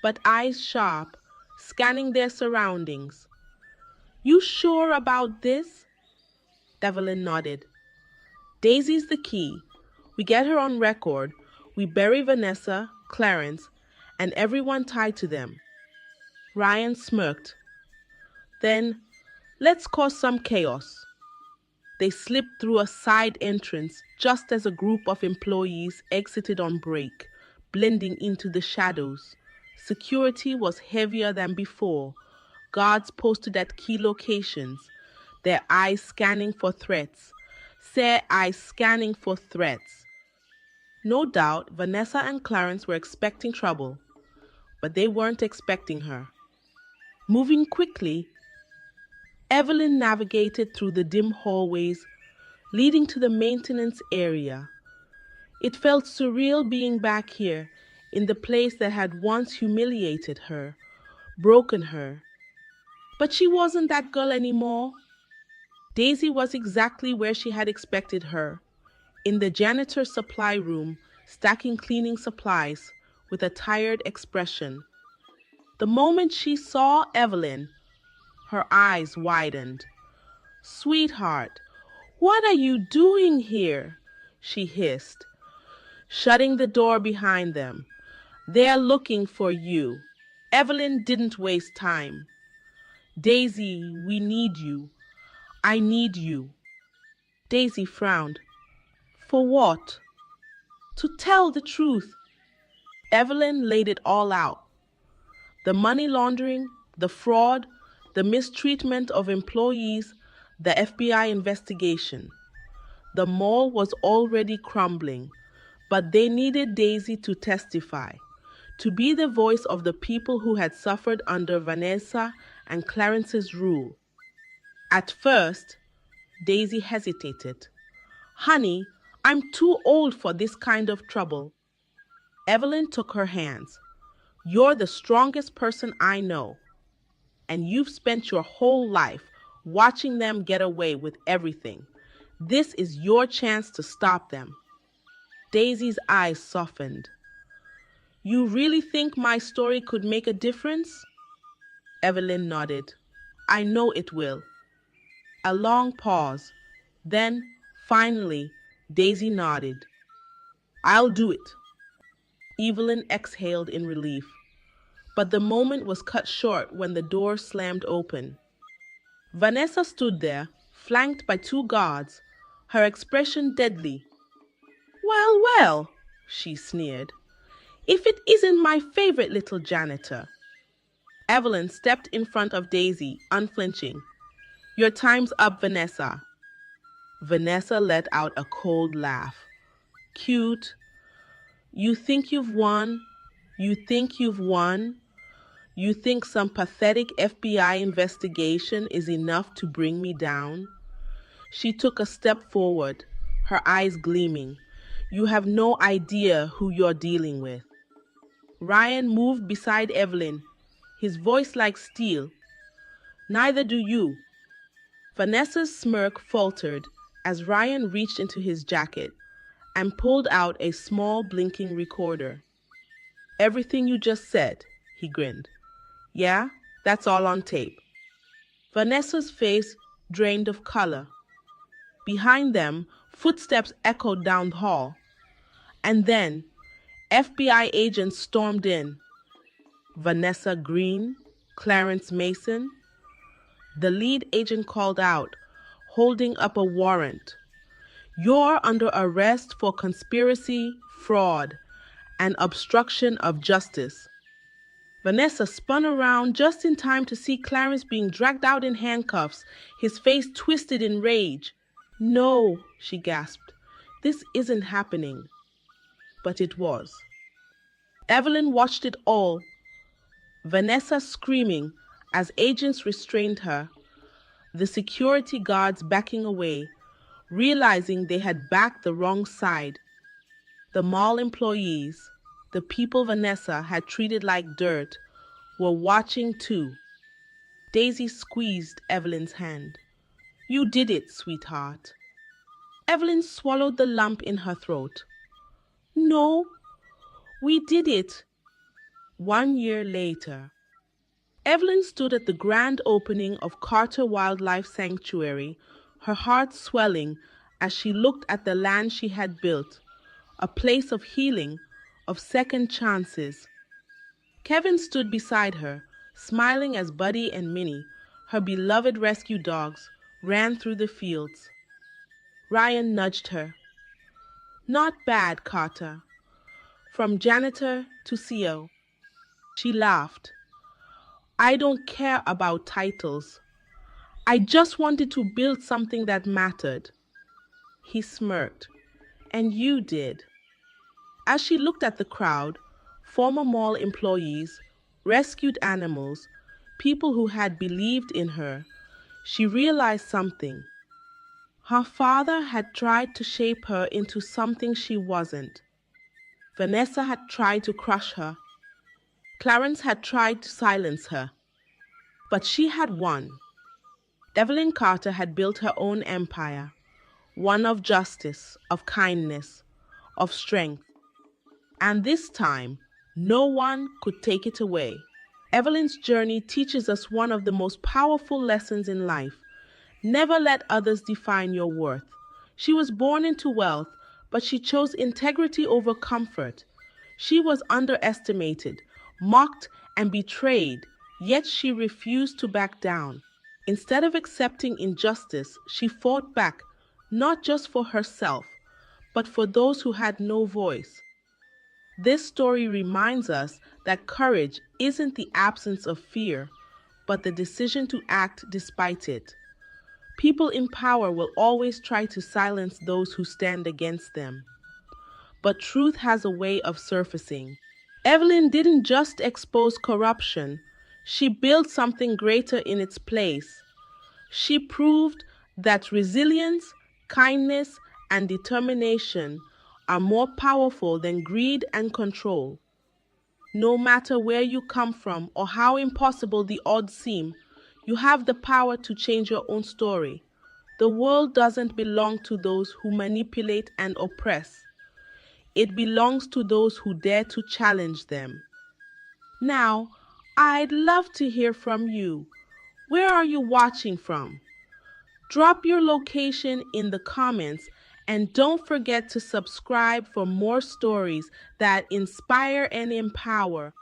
but eyes sharp, scanning their surroundings. You sure about this? Evelyn nodded. Daisy's the key. We get her on record. We bury Vanessa, Clarence, and everyone tied to them. Ryan smirked. Then, let's cause some chaos. They slipped through a side entrance just as a group of employees exited on break, blending into the shadows. Security was heavier than before. Guards posted at key locations, their eyes scanning for threats. No doubt, Vanessa and Clarence were expecting trouble, but they weren't expecting her. Moving quickly, Evelyn navigated through the dim hallways leading to the maintenance area. It felt surreal being back here in the place that had once humiliated her, broken her. But she wasn't that girl anymore. Daisy was exactly where she had expected her, in the janitor supply room, stacking cleaning supplies with a tired expression. The moment she saw Evelyn, her eyes widened. Sweetheart, what are you doing here? She hissed, shutting the door behind them. They're looking for you. Evelyn didn't waste time. Daisy, we need you. I need you. Daisy frowned. For what? To tell the truth. Evelyn laid it all out. The money laundering, the fraud, the mistreatment of employees, the FBI investigation. The mall was already crumbling, but they needed Daisy to testify, to be the voice of the people who had suffered under Vanessa and Clarence's rule. At first, Daisy hesitated. "Honey, I'm too old for this kind of trouble." Evelyn took her hands. "You're the strongest person I know, and you've spent your whole life watching them get away with everything. This is your chance to stop them." Daisy's eyes softened. "You really think my story could make a difference?" Evelyn nodded. "I know it will." A long pause. Then, finally, Daisy nodded. "I'll do it." Evelyn exhaled in relief. But the moment was cut short when the door slammed open. Vanessa stood there, flanked by two guards, her expression deadly. "Well, well," she sneered, "if it isn't my favorite little janitor." Evelyn stepped in front of Daisy, unflinching. "Your time's up, Vanessa." Vanessa let out a cold laugh. "Cute. You think you've won? You think you've won? You think some pathetic FBI investigation is enough to bring me down?" She took a step forward, her eyes gleaming. "You have no idea who you're dealing with." Ryan moved beside Evelyn, his voice like steel. "Neither do you." Vanessa's smirk faltered as Ryan reached into his jacket and pulled out a small blinking recorder. "Everything you just said," he grinned. "Yeah, that's all on tape." Vanessa's face drained of color. Behind them, footsteps echoed down the hall. And then, FBI agents stormed in. Vanessa Green, Clarence Mason. The lead agent called out, holding up a warrant. "You're under arrest for conspiracy, fraud, and obstruction of justice." Vanessa spun around just in time to see Clarence being dragged out in handcuffs, his face twisted in rage. "No," she gasped. "This isn't happening." But it was. Evelyn watched it all, Vanessa screaming as agents restrained her, the security guards backing away, realizing they had backed the wrong side. The mall employees, the people Vanessa had treated like dirt, were watching too. Daisy squeezed Evelyn's hand. "You did it, sweetheart." Evelyn swallowed the lump in her throat. "No, we did it." 1 year later, Evelyn stood at the grand opening of Carter Wildlife Sanctuary, her heart swelling as she looked at the land she had built, a place of healing, of second chances. Kevin stood beside her, smiling as Buddy and Minnie, her beloved rescue dogs, ran through the fields. Ryan nudged her. "Not bad, Carter. From janitor to CO." She laughed. "I don't care about titles. I just wanted to build something that mattered." He smirked. "And you did." As she looked at the crowd, former mall employees, rescued animals, people who had believed in her, she realized something. Her father had tried to shape her into something she wasn't. Vanessa had tried to crush her. Clarence had tried to silence her. But she had won. Evelyn Carter had built her own empire, one of justice, of kindness, of strength. And this time, no one could take it away. Evelyn's journey teaches us one of the most powerful lessons in life. Never let others define your worth. She was born into wealth, but she chose integrity over comfort. She was underestimated, mocked, and betrayed, yet she refused to back down. Instead of accepting injustice, she fought back, not just for herself, but for those who had no voice. This story reminds us that courage isn't the absence of fear, but the decision to act despite it. People in power will always try to silence those who stand against them, but truth has a way of surfacing. Evelyn didn't just expose corruption, she built something greater in its place. She proved that resilience, kindness, and determination are more powerful than greed and control. No matter where you come from or how impossible the odds seem, you have the power to change your own story. The world doesn't belong to those who manipulate and oppress. It belongs to those who dare to challenge them. Now, I'd love to hear from you. Where are you watching from? Drop your location in the comments and don't forget to subscribe for more stories that inspire and empower.